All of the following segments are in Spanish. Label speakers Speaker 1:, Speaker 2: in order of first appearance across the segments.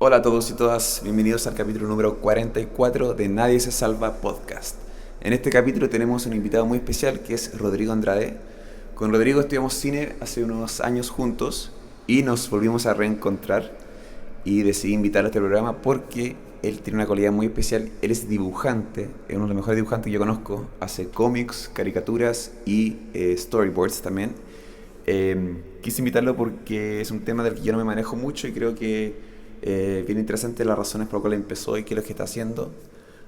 Speaker 1: Hola a todos y todas, bienvenidos al capítulo número 44 de Nadie se Salva Podcast. En este capítulo tenemos un invitado muy especial que es Rodrigo Andrade. Con Rodrigo estudiamos cine hace unos años juntos y nos volvimos a reencontrar y decidí invitarlo a este programa porque él tiene una cualidad muy especial. Él es dibujante, es uno de los mejores dibujantes que yo conozco, hace cómics, caricaturas y storyboards también. Quise invitarlo porque es un tema del que yo no me manejo mucho y creo que bien interesante las razones por las cuales empezó y qué es lo que está haciendo.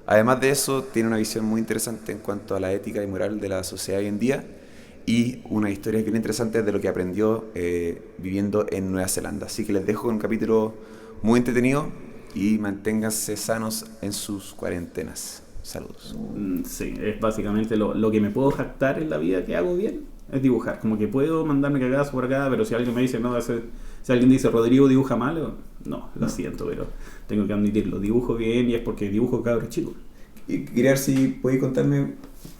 Speaker 1: Además de eso, tiene una visión muy interesante en cuanto a la ética y moral de la sociedad hoy en día y una historia bien interesante de lo que aprendió viviendo en Nueva Zelanda. Así que les dejo un capítulo muy entretenido y manténganse sanos en sus cuarentenas. Saludos.
Speaker 2: Sí, es básicamente lo que me puedo jactar en la vida que hago bien, es dibujar. Como que puedo mandarme cagadas por acá, pero si alguien me dice, no, si alguien dice, Rodrigo dibuja mal, no, lo siento, pero tengo que admitirlo. Dibujo bien y es porque dibujo cabros chicos.
Speaker 1: Y quería ver si podéis contarme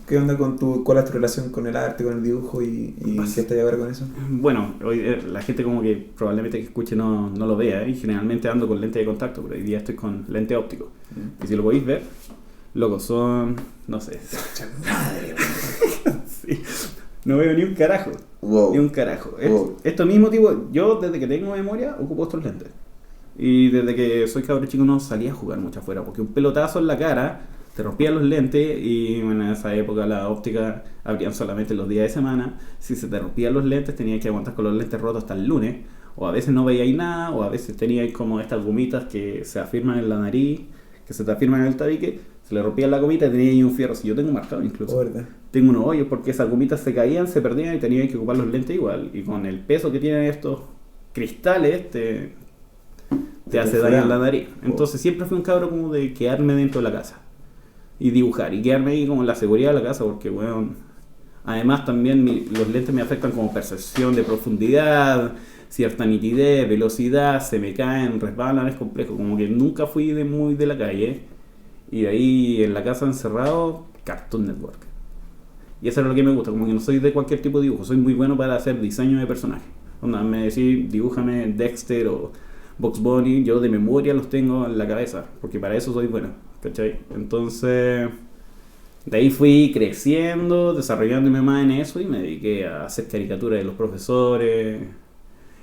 Speaker 1: qué onda cuál es tu relación con el arte, con el dibujo y qué estás ahora con eso.
Speaker 2: Bueno, hoy la gente como que probablemente que escuche no lo vea, y generalmente ando con lente de contacto, pero hoy día estoy con lente óptico. Y si lo podéis ver, loco, son, no sé.
Speaker 1: Madre.
Speaker 2: Sí. No veo ni un carajo.
Speaker 1: Wow.
Speaker 2: Ni un carajo.
Speaker 1: Wow.
Speaker 2: Esto mismo tipo, yo desde que tengo memoria ocupo estos lentes. Y desde que soy cabrón chico no salía a jugar mucho afuera, porque un pelotazo en la cara te rompían los lentes y bueno, en esa época la óptica abrían solamente los días de semana. Si se te rompían los lentes tenías que aguantar con los lentes rotos hasta el lunes, o a veces no veíais nada, o a veces teníais como estas gomitas que se afirman en la nariz, que se te afirman en el tabique, se le rompía la gomita y tenía ahí un fierro. Si yo tengo marcado incluso.
Speaker 1: ¿Verdad?
Speaker 2: Tengo unos hoyos porque esas gomitas se caían, se perdían y tenía que ocupar los lentes igual. Y con el peso que tienen estos cristales te hace daño en la nariz. Entonces siempre fui un cabro como de quedarme dentro de la casa y dibujar y quedarme ahí como en la seguridad de la casa, porque bueno, además también los lentes me afectan como percepción de profundidad, cierta nitidez, velocidad, se me caen, resbalan, es complejo. Como que nunca fui muy de la calle. Y de ahí en la casa encerrado, Cartoon Network. Y eso es lo que me gusta, como que no soy de cualquier tipo de dibujo, soy muy bueno para hacer diseño de personajes. Onda, me decís, dibújame Dexter o Bugs Bunny, yo de memoria los tengo en la cabeza, porque para eso soy bueno, ¿cachai? Entonces, de ahí fui creciendo, desarrollándome más en eso y me dediqué a hacer caricaturas de los profesores.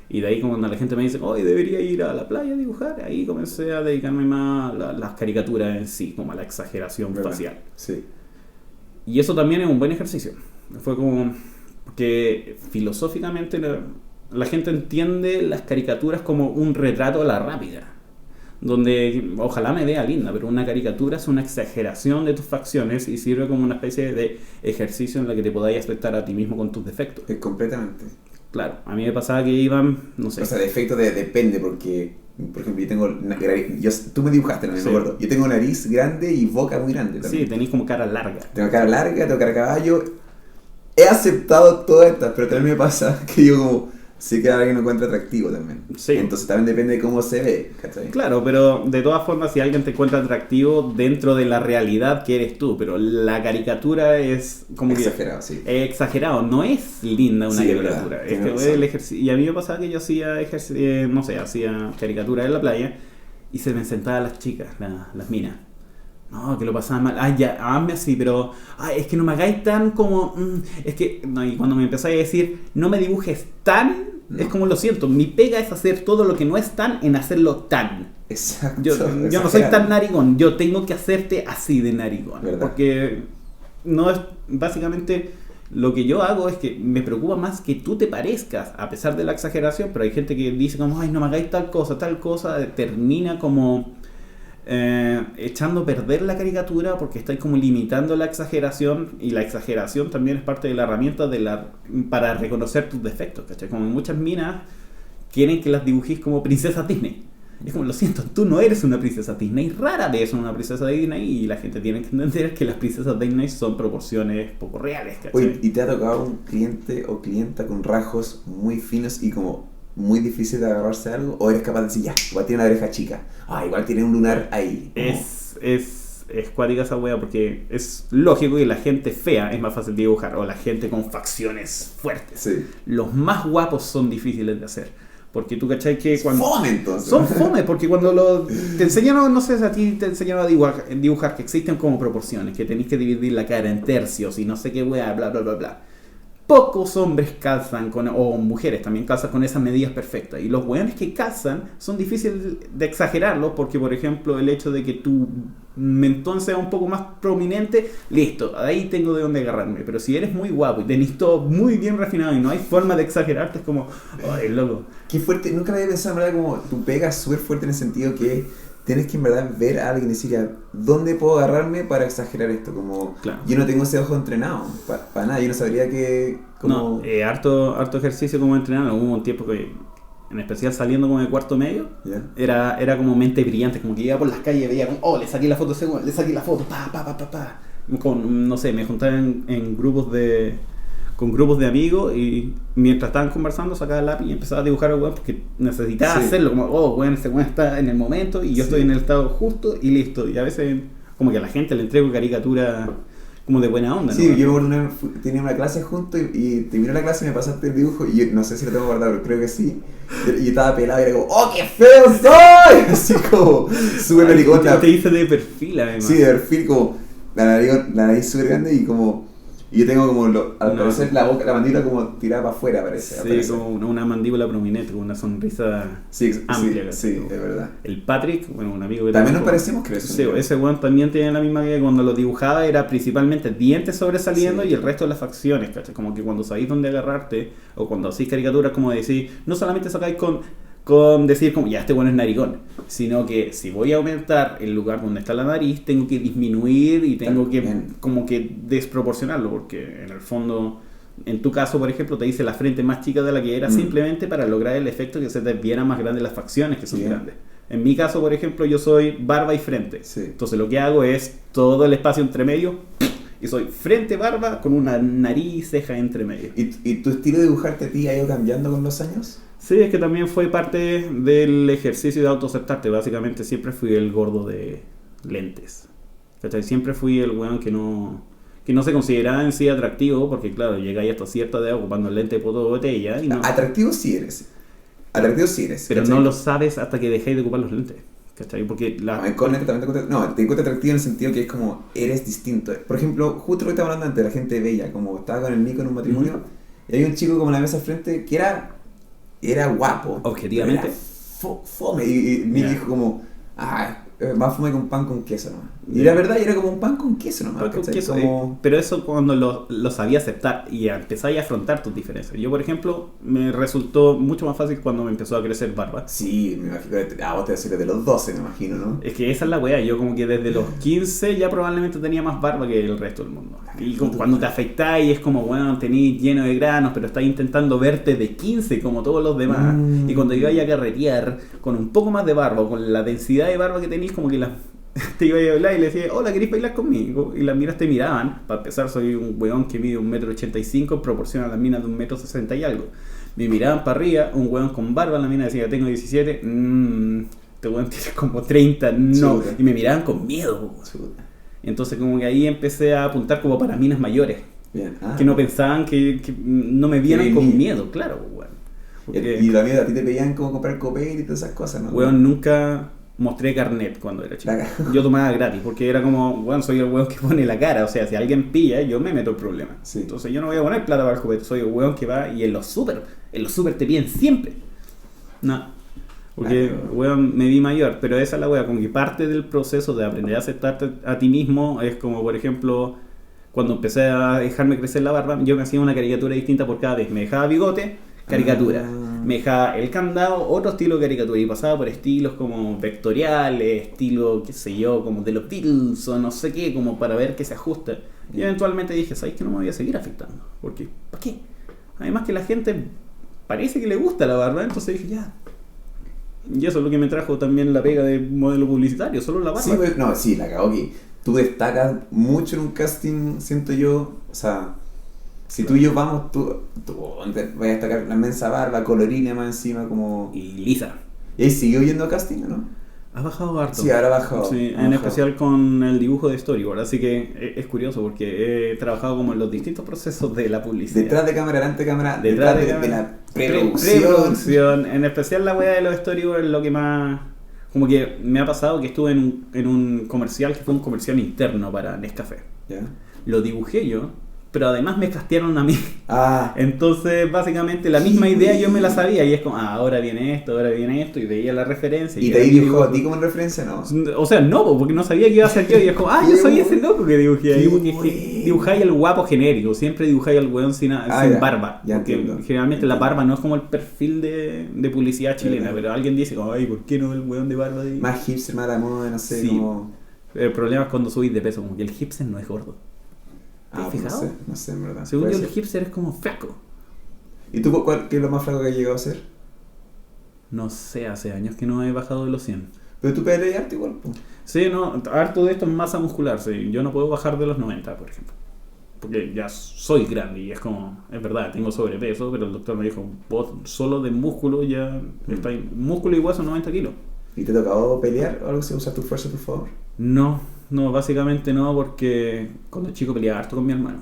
Speaker 2: Y de ahí cuando la gente me dice, hoy debería ir a la playa a dibujar, ahí comencé a dedicarme más a las caricaturas en sí, como a la exageración facial.
Speaker 1: Sí.
Speaker 2: Y eso también es un buen ejercicio. Fue como, porque filosóficamente la gente entiende las caricaturas como un retrato a la rápida, donde ojalá me vea linda, pero una caricatura es una exageración de tus facciones y sirve como una especie de ejercicio en la que te podáis aceptar a ti mismo con tus defectos.
Speaker 1: Completamente.
Speaker 2: Claro, a mí me pasaba que iban, no sé.
Speaker 1: O sea, defecto depende porque, por ejemplo, yo tengo tú me dibujaste, no me acuerdo. Yo tengo nariz grande y boca muy grande también.
Speaker 2: Sí, tenéis como cara larga.
Speaker 1: Tengo cara larga, tengo cara de caballo. He aceptado todas estas, pero también me pasa que yo como sí que alguien lo encuentra atractivo también.
Speaker 2: Sí.
Speaker 1: Entonces también depende de cómo se ve, ¿cachai?
Speaker 2: Claro, pero de todas formas, si alguien te encuentra atractivo dentro de la realidad que eres tú, pero la caricatura es como
Speaker 1: exagerado, sí.
Speaker 2: Exagerado, no es linda una
Speaker 1: sí,
Speaker 2: caricatura. Es que es el ejercicio. Y a mí me pasaba que yo hacía hacía caricaturas en la playa y se me sentaban las chicas, las minas. No, que lo pasaban mal. Ya, hazme así, pero es que no me hagáis tan como es que no, y cuando me empezáis a decir no me dibujes tan, es como lo siento, mi pega es hacer todo lo que no es tan en hacerlo tan.
Speaker 1: Exacto.
Speaker 2: Yo no soy tan narigón, yo tengo que hacerte así de narigón.
Speaker 1: ¿verdad?
Speaker 2: Porque no es básicamente lo que yo hago es que me preocupa más que tú te parezcas, a pesar de la exageración, pero hay gente que dice como no me hagáis tal cosa, termina como echando a perder la caricatura porque estáis como limitando la exageración, y la exageración también es parte de la herramienta para reconocer tus defectos, ¿cachai? Como muchas minas quieren que las dibujís como princesas Disney. Es como, lo siento, tú no eres una princesa Disney, rara vez una princesa Disney, y la gente tiene que entender que las princesas Disney son proporciones poco reales, ¿cachai?
Speaker 1: Oye, ¿y te ha tocado un cliente o clienta con rasgos muy finos y como muy difícil de agarrarse a algo? ¿O eres capaz de decir, ya, igual tiene una oreja chica, igual tiene un lunar ahí?
Speaker 2: Es cuática esa wea, porque es lógico que la gente fea es más fácil de dibujar, o la gente con facciones fuertes.
Speaker 1: Sí.
Speaker 2: Los más guapos son difíciles de hacer, Porque tú cachai que cuando...
Speaker 1: Fome, entonces.
Speaker 2: Son fome, porque cuando te enseñaron, no sé si a ti te enseñaron a dibujar que existen como proporciones, que tenéis que dividir la cara en tercios y no sé qué weá, bla, bla, bla, bla. Pocos hombres calzan o mujeres también calzan con esas medidas perfectas. Y los weones que calzan son difíciles de exagerarlo porque, por ejemplo, el hecho de que tu mentón sea un poco más prominente, listo, ahí tengo de dónde agarrarme. Pero si eres muy guapo y tenés todo muy bien refinado y no hay forma de exagerarte, es como, ay, loco.
Speaker 1: Qué fuerte, nunca lo había pensado, en verdad, como tu pega es súper fuerte en el sentido que tienes que en verdad ver a alguien y decir, ya, ¿dónde puedo agarrarme para exagerar esto? Como,
Speaker 2: Claro.
Speaker 1: yo no tengo ese ojo entrenado, para nada, yo no sabría que... Como...
Speaker 2: No, harto ejercicio como entrenar. Hubo un tiempo que, en especial saliendo como de cuarto medio,
Speaker 1: ¿Ya?
Speaker 2: era como mente brillante, como que iba por las calles y veía como, oh, le saqué la foto a ese weón, le saqué la foto, pa. Con, no sé, me juntaba en grupos con grupos de amigos y mientras estaban conversando sacaba el lápiz y empezaba a dibujar al weón porque necesitaba hacerlo, como, oh, weón, ese weón está en el momento y yo estoy en el estado justo y listo. Y a veces como que a la gente le entrego caricatura como de buena onda, ¿no?
Speaker 1: Sí, yo tenía una clase juntos y terminé la clase y me pasaste el dibujo y yo no sé si lo tengo guardado, pero creo que sí. Y yo estaba pelado y era como, ¡oh, qué feo soy! Así como, súper helicóptero.
Speaker 2: Te hice de perfil, además.
Speaker 1: Sí, de perfil, como, la nariz súper grande y como... Y yo tengo como, al parecer, la mandíbula como tirada para afuera, parece.
Speaker 2: Sí, como una mandíbula prominente, con una sonrisa amplia.
Speaker 1: Sí, es verdad.
Speaker 2: El Patrick, bueno, un amigo que
Speaker 1: también nos parecemos, creo.
Speaker 2: Sí, ese weón también tenía la misma que cuando lo dibujaba era principalmente dientes sobresaliendo y el resto de las facciones, ¿cachai? Como que cuando sabéis dónde agarrarte, o cuando hacéis caricaturas, como decís, no solamente sacáis con decir como ya este bueno es narigón, sino que si voy a aumentar el lugar donde está la nariz tengo que disminuir y tengo que como que desproporcionarlo, porque en el fondo en tu caso por ejemplo te dice la frente más chica de la que era simplemente para lograr el efecto que se te vieran más grandes las facciones que son grandes. En mi caso por ejemplo yo soy barba y frente, entonces lo que hago es todo el espacio entre medio y soy frente barba con una nariz ceja entre medio.
Speaker 1: ¿Y tu estilo de dibujarte a ti ha ido cambiando con los años?
Speaker 2: Sí, es que también fue parte del ejercicio de autoaceptarte. Básicamente siempre fui el gordo de lentes. ¿Cachai? Siempre fui el weón que no se consideraba en sí atractivo, porque claro, llegáis hasta cierta edad ocupando el lente de poto de botella. Y no...
Speaker 1: Atractivo sí eres. Atractivo sí eres.
Speaker 2: Pero
Speaker 1: ¿cachai?
Speaker 2: No lo sabes hasta que dejáis de ocupar los lentes. ¿Cachai? Porque
Speaker 1: con lentes también te encuentro atractivo en el sentido que es como, eres distinto. Por ejemplo, justo lo que estaba hablando antes de la gente bella, como estaba con el Nico en un matrimonio, y hay un chico como en la mesa al frente que era guapo.
Speaker 2: Objetivamente.
Speaker 1: Era fome. Y mi dijo como, más fome que un pan con queso nomás. Y la verdad era como un pan con queso nomás.
Speaker 2: Pan con queso, pero eso cuando lo sabía aceptar y empezáis a afrontar tus diferencias. Yo, por ejemplo, me resultó mucho más fácil cuando me empezó a crecer barba.
Speaker 1: Sí, me imagino. Vos te decís de los 12, me imagino, ¿no?
Speaker 2: Es que esa es la weá. Yo como que desde los 15 ya probablemente tenía más barba que el resto del mundo. Y cuando te afectáis es como, bueno, tenís lleno de granos, pero estás intentando verte de 15 como todos los demás. Y cuando ibas a carretear con un poco más de barba, con la densidad de barba que tenís, como que te iba a hablar y le decía, hola, ¿querés bailar conmigo? Y las minas te miraban. Para empezar, soy un weón que mide 1,85 m en proporción a las minas de 1,60 m y algo. Me miraban para arriba, un weón con barba, la mina decía, yo tengo 17, este weón tiene como 30, no. Chuta. Y me miraban con miedo. Entonces como que ahí empecé a apuntar como para minas mayores.
Speaker 1: Bien.
Speaker 2: Que no pensaban que no me vieran con miedo, claro, weón.
Speaker 1: Porque, y también a ti te pedían como comprar copete y todas esas cosas, ¿no?
Speaker 2: Weón, nunca mostré carnet cuando era chico. Yo tomaba gratis, porque era como, bueno, soy el weón que pone la cara, o sea, si alguien pilla, yo me meto el problema. Sí. Entonces yo no voy a poner plata para el copete, soy el weón que va y en los super te piden siempre. No, porque, weón, me vi mayor, pero esa es la weá, como que parte del proceso de aprender a aceptarte a ti mismo es como, por ejemplo, cuando empecé a dejarme crecer la barba, yo me hacía una caricatura distinta por cada vez. Me dejaba bigote, caricatura. Me dejaba el candado, otro estilo de caricatura. Y pasaba por estilos como vectoriales, estilo, qué sé yo, como de los Beatles o no sé qué, como para ver qué se ajusta. Y eventualmente dije, ¿sabes qué? No me voy a seguir afectando. Porque, ¿para qué? Además que la gente parece que le gusta la barba, entonces dije, ya. Y eso es lo que me trajo también la pega de modelo publicitario, solo la barba.
Speaker 1: Sí, pues, no, sí, la cagó que tú destacas mucho en un casting, siento yo, o sea... Si tú y yo vamos, tú vas a destacar la inmensa barba, colorina más encima, como...
Speaker 2: Y lisa.
Speaker 1: ¿Y ahí siguió yendo a casting o no?
Speaker 2: Ha bajado harto.
Speaker 1: Sí, ahora ha bajado.
Speaker 2: Sí, en especial con el dibujo de storyboard. Así que es curioso porque he trabajado como en los distintos procesos de la publicidad.
Speaker 1: Detrás de cámara, delante de cámara, detrás de la
Speaker 2: Preproducción. En especial la weá de los storyboards es lo que más... Como que me ha pasado que estuve en un comercial que fue un comercial interno para Nescafé.
Speaker 1: ¿Ya?
Speaker 2: Lo dibujé yo, pero además me castearon a mí.
Speaker 1: Ah,
Speaker 2: Entonces, básicamente, la misma idea yo me la sabía. Y es como, ahora viene esto, y veía la referencia.
Speaker 1: ¿y te dibujó a ti como en referencia? No.
Speaker 2: O sea, no, porque no sabía que iba a ser yo. Y es como, yo soy ese loco que dibujé ahí. Porque es que dibujáis al guapo genérico. Siempre dibujáis al weón sin
Speaker 1: ya,
Speaker 2: barba.
Speaker 1: ya
Speaker 2: Porque
Speaker 1: entiendo.
Speaker 2: generalmente la barba no es como el perfil de publicidad chilena. Pero alguien dice, ay, ¿por qué no el weón de barba?
Speaker 1: Más hipster, más a la moda, no sé,
Speaker 2: Sí.
Speaker 1: como...
Speaker 2: El problema es cuando subís de peso. Como que el hipster no es gordo. ¿Te has
Speaker 1: pues
Speaker 2: fijado?
Speaker 1: no sé, en verdad.
Speaker 2: Según
Speaker 1: Puede
Speaker 2: yo, el
Speaker 1: ser.
Speaker 2: hipster es como flaco.
Speaker 1: ¿Y tú qué es lo más flaco que has llegado a ser?
Speaker 2: No sé, hace años que no he bajado de los 100.
Speaker 1: Pero tú peleas arte igual, pues.
Speaker 2: Sí, no, harto de esto es masa muscular. Sí. Yo no puedo bajar de los 90, por ejemplo. Porque ya soy grande y es como, es verdad, tengo sobrepeso, pero el doctor me dijo, vos solo de músculo ya está músculo y hueso 90 kilos.
Speaker 1: ¿Y te ha tocado pelear o algo así? ¿Usar tu fuerza a tu favor?
Speaker 2: No, básicamente no, porque cuando chico peleaba harto con mi hermano.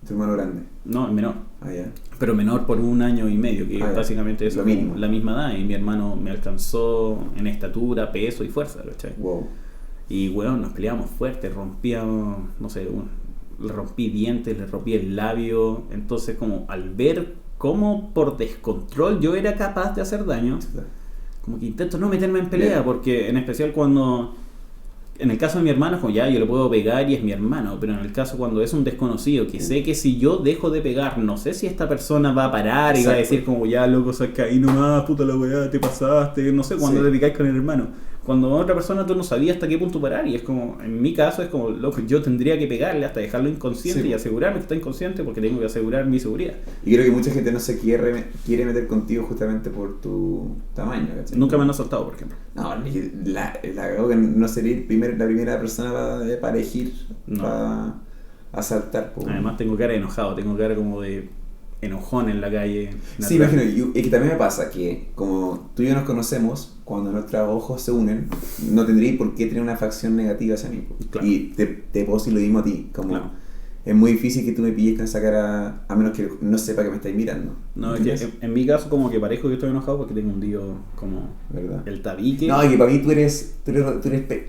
Speaker 1: Tu hermano grande.
Speaker 2: No, el menor.
Speaker 1: Ah, ya.
Speaker 2: Pero menor por 1 año y medio, que
Speaker 1: ya.
Speaker 2: básicamente es
Speaker 1: Lo mínimo.
Speaker 2: la misma edad. Y mi hermano me alcanzó en estatura, peso y fuerza, ¿cachai?
Speaker 1: Wow.
Speaker 2: Y bueno, nos peleábamos fuerte, rompíamos, no sé, le rompí dientes, le rompí el labio. Entonces, como al ver cómo por descontrol yo era capaz de hacer daño, como que intento no meterme en pelea,
Speaker 1: Bien.
Speaker 2: porque en especial cuando... En el caso de mi hermano, como ya yo le puedo pegar y es mi hermano, pero en el caso cuando es un desconocido, que sé que si yo dejo de pegar, no sé si esta persona va a parar y va a decir como ya loco, saca ahí nomás, puta la weá, te pasaste, no sé, cuando
Speaker 1: Sí.
Speaker 2: le picáis con el hermano. Cuando otra persona tú no sabías hasta qué punto parar y es como, en mi caso es como, loco, yo tendría que pegarle hasta dejarlo inconsciente
Speaker 1: Sí.
Speaker 2: y asegurarme que está inconsciente porque tengo que asegurar mi seguridad.
Speaker 1: Y creo que mucha gente no se quiere meter contigo justamente por tu tamaño, ¿cachai?
Speaker 2: Nunca me han asaltado, por ejemplo.
Speaker 1: No, la cagó que no sería la primera persona para elegir,
Speaker 2: No.
Speaker 1: para asaltar. Po.
Speaker 2: Además tengo cara de enojado, tengo cara como de enojón en la calle.
Speaker 1: Sí,
Speaker 2: natural.
Speaker 1: imagino. Y es que también me pasa que, como tú y yo nos conocemos, cuando nuestros ojos se unen, no tendría por qué tener una facción negativa hacia mí. Po.
Speaker 2: Claro.
Speaker 1: Y te puedo decir lo mismo a ti. Como
Speaker 2: Claro.
Speaker 1: es muy difícil que tú me pilles con esa cara, a menos que no sepa que me estáis mirando.
Speaker 2: No, es que
Speaker 1: ¿Entiendes?
Speaker 2: en mi caso como que parezco que estoy enojado porque tengo un tío como
Speaker 1: ¿Verdad?
Speaker 2: el tabique.
Speaker 1: No, y que para mí tú eres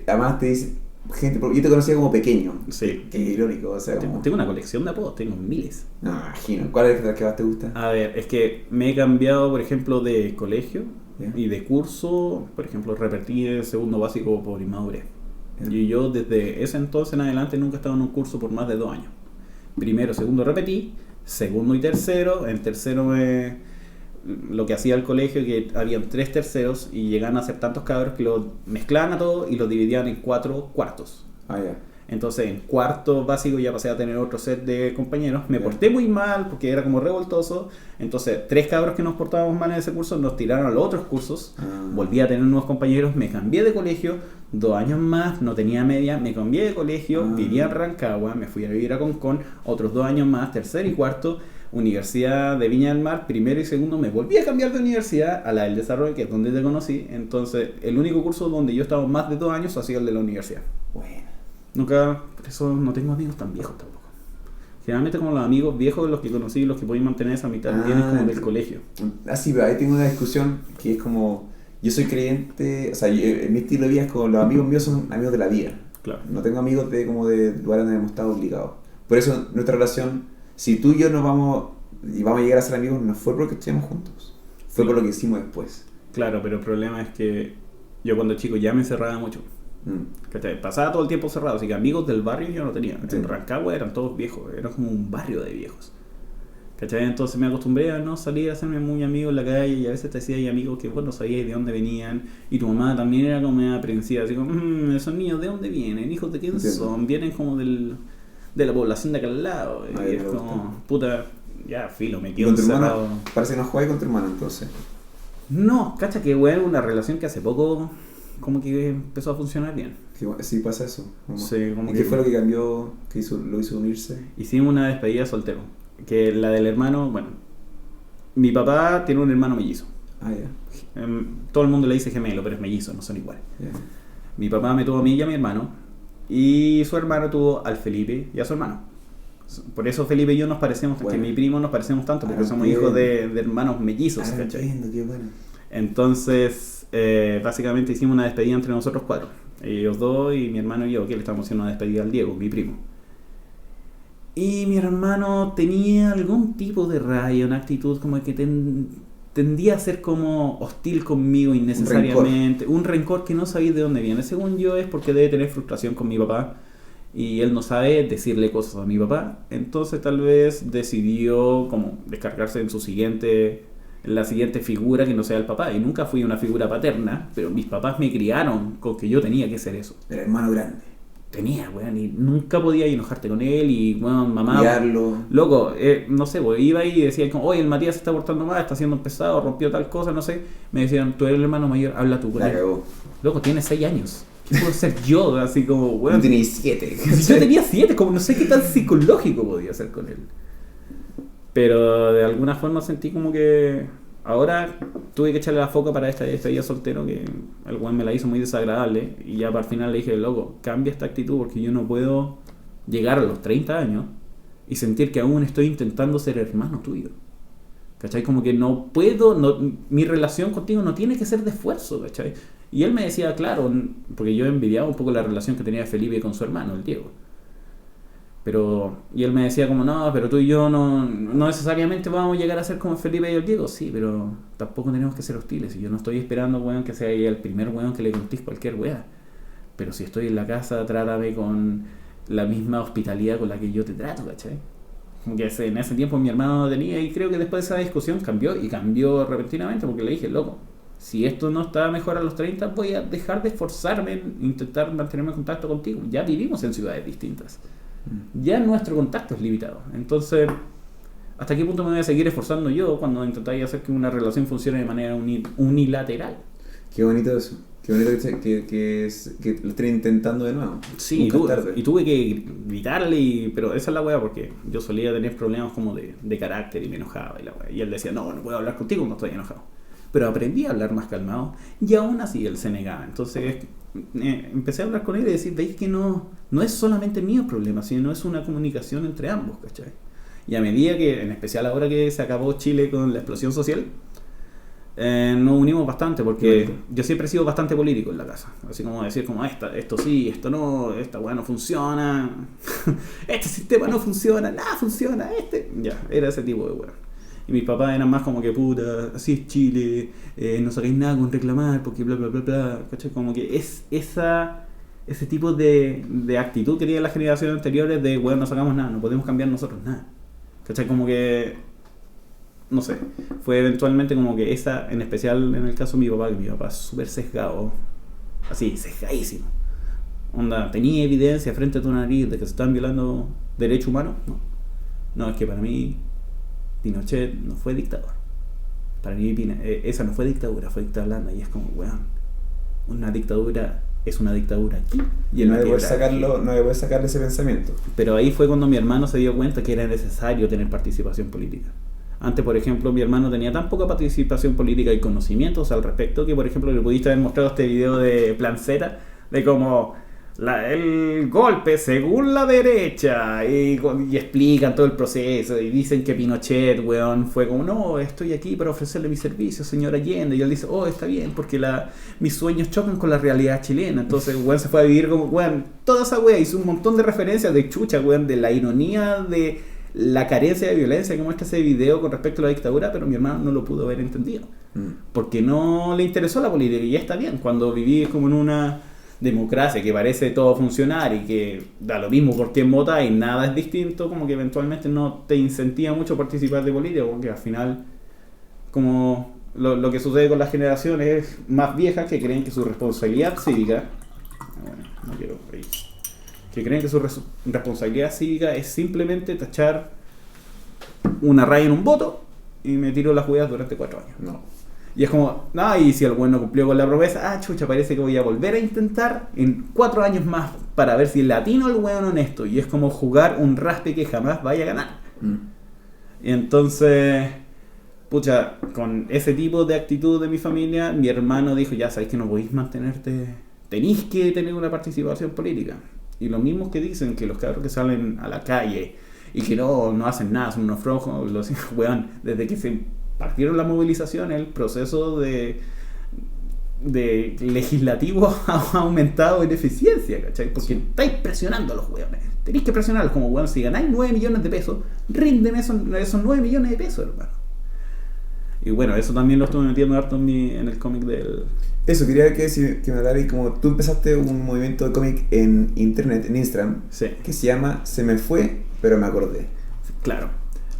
Speaker 1: además te dice gente, yo te conocía como pequeño.
Speaker 2: Sí.
Speaker 1: Que irónico, o sea, como...
Speaker 2: Tengo una colección de apodos, tengo miles.
Speaker 1: No, me imagino. ¿Cuál es el que más te gusta?
Speaker 2: A ver, es que me he cambiado, por ejemplo, de colegio
Speaker 1: Ya.
Speaker 2: y de curso. Por ejemplo, repetí el segundo básico por inmadurez.
Speaker 1: Ya.
Speaker 2: Y yo desde ese entonces en adelante nunca he estado en un curso por más de 2 años. Primero, segundo repetí, segundo y tercero. En tercero lo que hacía el colegio que habían 3 terceros y llegaban a ser tantos cabros que lo mezclaban a todo y los dividían en 4 cuartos.
Speaker 1: Ah, ya.
Speaker 2: Entonces en cuarto básico ya pasé a tener otro set de compañeros. Me
Speaker 1: Ya.
Speaker 2: porté muy mal porque era como revoltoso. Entonces 3 cabros que nos portábamos mal en ese curso nos tiraron a los otros cursos.
Speaker 1: Ah.
Speaker 2: Volví a tener nuevos compañeros, me cambié de colegio, 2 años más, no tenía media, me cambié de colegio,
Speaker 1: Ah.
Speaker 2: vivía en Rancagua, me fui a vivir a Concón, otros 2 años más, tercero y cuarto, Universidad de Viña del Mar, primero y segundo, me volví a cambiar de universidad a la del Desarrollo, que es donde te conocí. Entonces el único curso donde yo estaba más de 2 años ha sido el de la universidad.
Speaker 1: Bueno.
Speaker 2: Nunca, por eso no tengo amigos tan viejos tampoco. Generalmente como los amigos viejos, los que conocí, los que pueden mantener esa mitad, vienen como del colegio.
Speaker 1: Ah, sí, pero ahí tengo una discusión que es como... Yo soy creyente, o sea, mi estilo de vida es como los amigos míos son amigos de la vida.
Speaker 2: Claro.
Speaker 1: No tengo amigos de lugares donde hemos estado obligados. Por eso nuestra relación, si tú y yo nos vamos y vamos a llegar a ser amigos, no fue porque estuvimos juntos. Fue
Speaker 2: Sí.
Speaker 1: por lo que hicimos después.
Speaker 2: Claro, pero el problema es que yo cuando chico ya me encerraba mucho. ¿Cachai? Pasaba todo el tiempo cerrado, así que amigos del barrio yo no tenía.
Speaker 1: Sí.
Speaker 2: En Rancagua eran todos viejos, era como un barrio de viejos. ¿Cachai? Entonces me acostumbré a no salir a hacerme muy amigo en la calle y a veces te hacía ahí amigos que vos no sabías de dónde venían y tu mamá también era como medio aprensiva, así como, esos niños de dónde vienen, hijos de quién
Speaker 1: Entiendo.
Speaker 2: son, vienen como de la población de acá al lado.
Speaker 1: Ah,
Speaker 2: Y
Speaker 1: ya
Speaker 2: es
Speaker 1: me
Speaker 2: como,
Speaker 1: gusta.
Speaker 2: puta, ya filo, me
Speaker 1: Y
Speaker 2: quedo
Speaker 1: con tu
Speaker 2: encerrado.
Speaker 1: hermano, parece que no jugáis con tu hermano entonces.
Speaker 2: No, cacha que bueno, una relación que hace poco como que empezó a funcionar bien.
Speaker 1: Sí pasa eso. Como-
Speaker 2: Sí, como
Speaker 1: ¿Y
Speaker 2: que-
Speaker 1: qué fue lo que cambió, lo hizo unirse?
Speaker 2: Hicimos una despedida soltero. Que la del hermano, bueno, mi papá tiene un hermano mellizo.
Speaker 1: Ah, ya.
Speaker 2: Todo el mundo le dice gemelo, pero es mellizo, no son iguales.
Speaker 1: Ya.
Speaker 2: Mi papá me tuvo a mí y a mi hermano. Y su hermano tuvo al Felipe y a su hermano. Por eso Felipe y yo nos parecemos, que mi primo nos parecemos tanto, porque somos hijos de hermanos mellizos, ¿cachai?
Speaker 1: Qué bueno.
Speaker 2: Entonces, básicamente hicimos una despedida entre nosotros 4. Ellos 2 y mi hermano y yo, que le estamos haciendo una despedida al Diego, mi primo. Y mi hermano tenía algún tipo de rabia, una actitud como que tendía a ser como hostil conmigo innecesariamente. Un rencor que no sabéis de dónde viene. Según yo es porque debe tener frustración con mi papá. Y él no sabe decirle cosas a mi papá. Entonces tal vez decidió como descargarse en la siguiente figura que no sea el papá. Y nunca fui una figura paterna, pero mis papás me criaron con que yo tenía que ser eso.
Speaker 1: El hermano grande.
Speaker 2: Tenía, weón, y nunca podía enojarte con él. Y, weón, mamá,
Speaker 1: guiarlo.
Speaker 2: loco, no sé, pues iba y decía como, oye, el Matías se está portando mal, está haciendo un pesado, rompió tal cosa, no sé. Me decían, tú eres el hermano mayor, habla tú con él. Loco, tiene 6 años. ¿Qué puedo ser yo? Así como, weón.
Speaker 1: Yo tenía 7.
Speaker 2: Yo tenía 7, como no sé qué tan psicológico podía ser con él. Pero de alguna forma sentí como que ahora tuve que echarle la foca para este día soltero, que el weón me la hizo muy desagradable. Y ya para el final le dije, loco, cambia esta actitud porque yo no puedo llegar a los 30 años y sentir que aún estoy intentando ser hermano tuyo. ¿Cachai? Como que no puedo, mi relación contigo no tiene que ser de esfuerzo, ¿cachai? Y él me decía, claro, porque yo envidiaba un poco la relación que tenía Felipe con su hermano, el Diego. Y él me decía como, no, pero tú y yo no necesariamente vamos a llegar a ser como Felipe y el Diego. Sí, pero tampoco tenemos que ser hostiles. Y yo no estoy esperando, weón, que sea el primer weón que le contís cualquier weá. Pero si estoy en la casa, trátame con la misma hospitalidad con la que yo te trato, ¿cachai? Como que en ese tiempo mi hermano no tenía, y creo que después de esa discusión cambió repentinamente, porque le dije, loco, si esto no está mejor a los 30, voy a dejar de esforzarme en intentar mantenerme en contacto contigo. Ya vivimos en ciudades distintas. Ya nuestro contacto es limitado. Entonces, ¿hasta qué punto me voy a seguir esforzando yo cuando intentáis hacer que una relación funcione de manera unilateral?
Speaker 1: Qué bonito eso. Qué bonito que lo estén intentando de nuevo.
Speaker 2: Sí, y tuve que gritarle, pero esa es la weá, porque yo solía tener problemas como de carácter y me enojaba. Y él decía, no puedo hablar contigo cuando estoy enojado. Pero aprendí a hablar más calmado y aún así él se negaba. Entonces empecé a hablar con él y decir, veis que no es solamente mío problema, sino es una comunicación entre ambos, ¿cachai? Y a medida que, en especial ahora que se acabó Chile con la explosión social, nos unimos bastante, porque yo siempre he sido bastante político en la casa. Así como decir, como esto sí, esto no, esta weá no funciona, este sistema no funciona, nada funciona, ya, era ese tipo de weá. Y mis papás eran más como que, puta, así es Chile, no sacáis nada con reclamar, porque bla bla bla bla, ¿cachai? Como que es ese tipo de actitud que tienen las generaciones anteriores de, bueno, no sacamos nada, no podemos cambiar nosotros nada, ¿cachai? Como que, no sé, fue eventualmente como que esa, en especial en el caso de mi papá es súper sesgado, así, sesgadísimo. Onda, ¿tenía evidencia frente a tu nariz de que se están violando derechos humanos? No, es que para mí Pinochet no fue dictador. Para mí esa no fue dictadura, fue dictadura blanda. Y es como, weón, una dictadura es una dictadura aquí.
Speaker 1: Y no debe sacarle ese pensamiento.
Speaker 2: Pero ahí fue cuando mi hermano se dio cuenta que era necesario tener participación política. Antes, por ejemplo, mi hermano tenía tan poca participación política y conocimientos al respecto que, por ejemplo, le pudiste haber mostrado este video de Planceta de cómo el golpe según la derecha y explican todo el proceso y dicen que Pinochet, weón, fue como, no, estoy aquí para ofrecerle mis servicios, señor Allende, y él dice, está bien, porque mis sueños chocan con la realidad chilena. Entonces, weón, se fue a vivir como, weón, toda esa weón hizo un montón de referencias de chucha, weón, de la ironía de la carencia de violencia que muestra ese video con respecto a la dictadura, pero mi hermano no lo pudo haber entendido porque no le interesó la política. Y ya está bien, cuando viví como en una democracia que parece todo funcionar y que da lo mismo por quién vota y nada es distinto, como que eventualmente no te incentiva mucho participar de política, porque al final, como lo que sucede con las generaciones más viejas que creen que su responsabilidad cívica, que creen que su responsabilidad cívica es simplemente tachar una raya en un voto y me tiro las huellas durante 4 años.
Speaker 1: No.
Speaker 2: Y es como, y si el güey no cumplió con la promesa, chucha, parece que voy a volver a intentar en 4 años más para ver si el latino el güey honesto. Y es como jugar un raspe que jamás vaya a ganar. Y entonces, pucha, con ese tipo de actitud de mi familia, mi hermano dijo, ya sabéis que no podéis mantenerte, tenéis que tener una participación política. Y los mismos que dicen que los cabros que salen a la calle y que no hacen nada, son unos flojos, weón, desde que se partieron las movilizaciones, el proceso de legislativo ha aumentado en eficiencia, ¿cachai? Porque estáis presionando a los weones. Tenéis que presionarlos como, weón, si ganáis 9 millones de pesos, ríndeme esos 9 millones de pesos, hermano. Y bueno, eso también lo estuve metiendo harto en el cómic del...
Speaker 1: Eso, quería que me hablaras, como tú empezaste un movimiento de cómic en internet, en Instagram,
Speaker 2: sí,
Speaker 1: que se llama Se me fue, pero me acordé.
Speaker 2: Claro.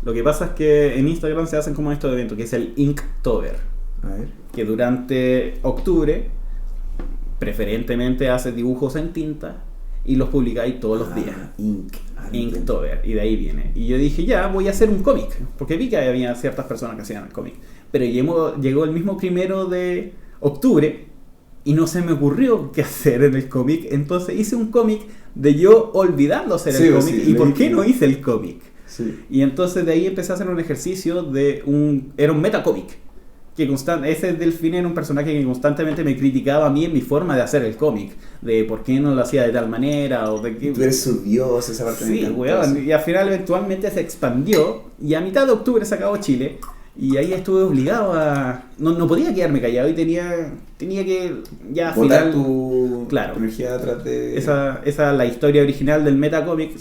Speaker 2: Lo que pasa es que en Instagram se hacen como estos eventos, que es el Inktober.
Speaker 1: A ver.
Speaker 2: Que durante octubre, preferentemente haces dibujos en tinta y los publicáis todos los días. Inktober, y de ahí viene. Y yo dije, ya, voy a hacer un cómic, porque vi que había ciertas personas que hacían el cómic. Pero llegó el mismo 1 de octubre y no se me ocurrió qué hacer en el cómic, entonces hice un cómic de yo olvidando hacer el cómic, y por qué no hice el cómic.
Speaker 1: Sí.
Speaker 2: Y entonces de ahí empecé a hacer un ejercicio era un metacómic. Ese Delfín era un personaje que constantemente me criticaba a mí en mi forma de hacer el cómic, de por qué no lo hacía de tal manera, o de que...
Speaker 1: Tú eres su dios, esa parte.
Speaker 2: Sí, weón, y al final eventualmente se expandió, y a mitad de octubre se acabó Chile, y ahí estuve obligado a... No podía quedarme callado, y tenía que ya al
Speaker 1: botar
Speaker 2: final...
Speaker 1: tu
Speaker 2: energía
Speaker 1: atrás de...
Speaker 2: La historia original del metacómic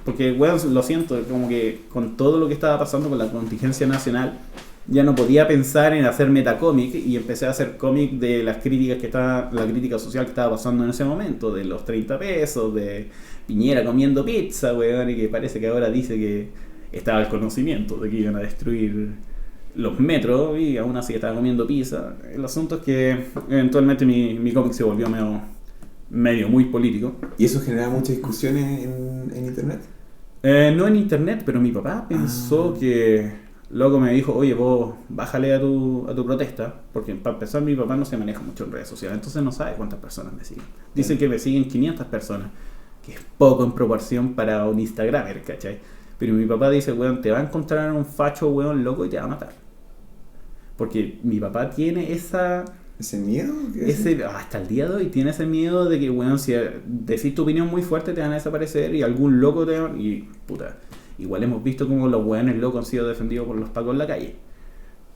Speaker 2: porque, weón, lo siento, como que con todo lo que estaba pasando con la contingencia nacional, ya no podía pensar en hacer metacómic, y empecé a hacer cómic de las críticas la crítica social que estaba pasando en ese momento, de los 30 pesos, de Piñera comiendo pizza, weón, y que parece que ahora dice que estaba al conocimiento de que iban a destruir los metros y aún así estaba comiendo pizza. El asunto es que eventualmente mi cómic se volvió medio muy político.
Speaker 1: ¿Y eso genera muchas discusiones en internet?
Speaker 2: No en internet, pero mi papá pensó que... Loco me dijo, oye, vos bájale a tu protesta, porque para empezar mi papá no se maneja mucho en redes sociales, entonces no sabe cuántas personas me siguen. Dicen que me siguen 500 personas, que es poco en proporción para un Instagramer, ¿cachai? Pero mi papá dice, weón, te va a encontrar un facho, weón, loco, y te va a matar. Porque mi papá tiene
Speaker 1: ¿Ese miedo?
Speaker 2: Hasta el día de hoy tiene ese miedo de que, weón, si decís tu opinión muy fuerte te van a desaparecer y algún loco te va... Y, puta... Igual hemos visto cómo los weones locos han sido defendidos por los pacos en la calle.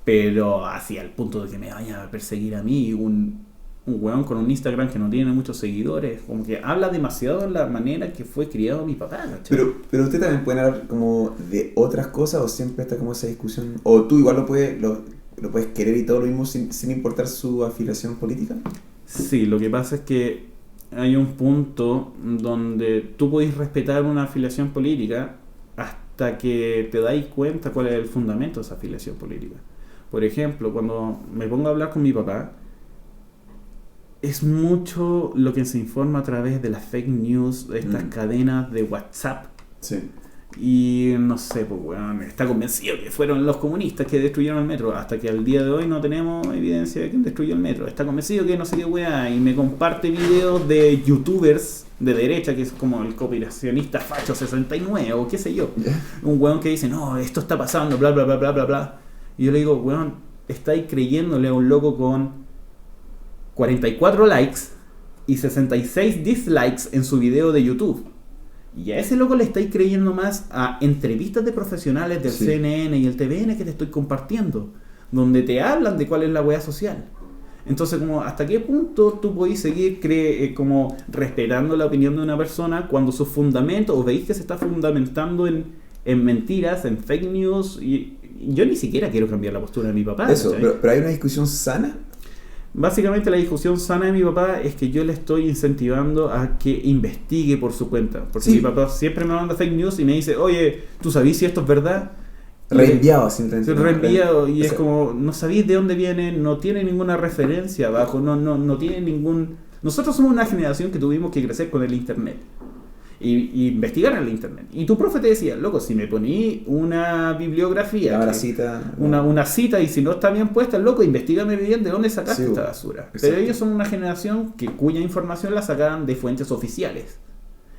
Speaker 2: Pero hacia el punto de que me vayan a perseguir a mí, un weón con un Instagram que no tiene muchos seguidores, como que habla demasiado de la manera que fue criado mi papá, ¿cachai?
Speaker 1: Pero usted también puede hablar como de otras cosas, o siempre está como esa discusión, o tú igual lo puedes querer y todo lo mismo sin importar su afiliación política.
Speaker 2: Sí, lo que pasa es que hay un punto donde tú podés respetar una afiliación política hasta que te dais cuenta cuál es el fundamento de esa afiliación política. Por ejemplo, cuando me pongo a hablar con mi papá, es mucho lo que se informa a través de las fake news, de estas cadenas de WhatsApp.
Speaker 1: Sí.
Speaker 2: Y no sé, pues weón, está convencido que fueron los comunistas que destruyeron el metro, hasta que al día de hoy no tenemos evidencia de quién destruyó el metro. Está convencido que no sé qué weá, y me comparte videos de youtubers de derecha, que es como el cooperacionista facho 69 o qué sé yo. Un weón que dice, no, esto está pasando, bla bla bla bla bla bla. Y yo le digo, weón, estáis creyéndole a un loco con 44 likes y 66 dislikes en su video de YouTube. Y a ese loco le estáis creyendo más a entrevistas de profesionales del CNN y el TVN que te estoy compartiendo, donde te hablan de cuál es la weá social. Entonces, como ¿hasta qué punto tú podéis seguir como respetando la opinión de una persona cuando sus fundamentos, o veis que se está fundamentando en mentiras, en fake news? Y yo ni siquiera quiero cambiar la postura de mi papá.
Speaker 1: Eso, pero hay una discusión sana.
Speaker 2: Básicamente la discusión sana de mi papá es que yo le estoy incentivando a que investigue por su cuenta. Porque mi papá siempre me manda fake news y me dice, oye, ¿tú sabís si esto es verdad?
Speaker 1: Reenviado, simplemente.
Speaker 2: Reenviado, y es como, no sabéis de dónde viene, no tiene ninguna referencia abajo, no tiene ningún... Nosotros somos una generación que tuvimos que crecer con el internet. Y investigar en el internet. Y tu profe te decía, loco, si me poní una bibliografía, una cita, y si no está bien puesta, loco, investígame bien de dónde sacaste esta basura. Exacto. Pero ellos son una generación cuya información la sacaban de fuentes oficiales.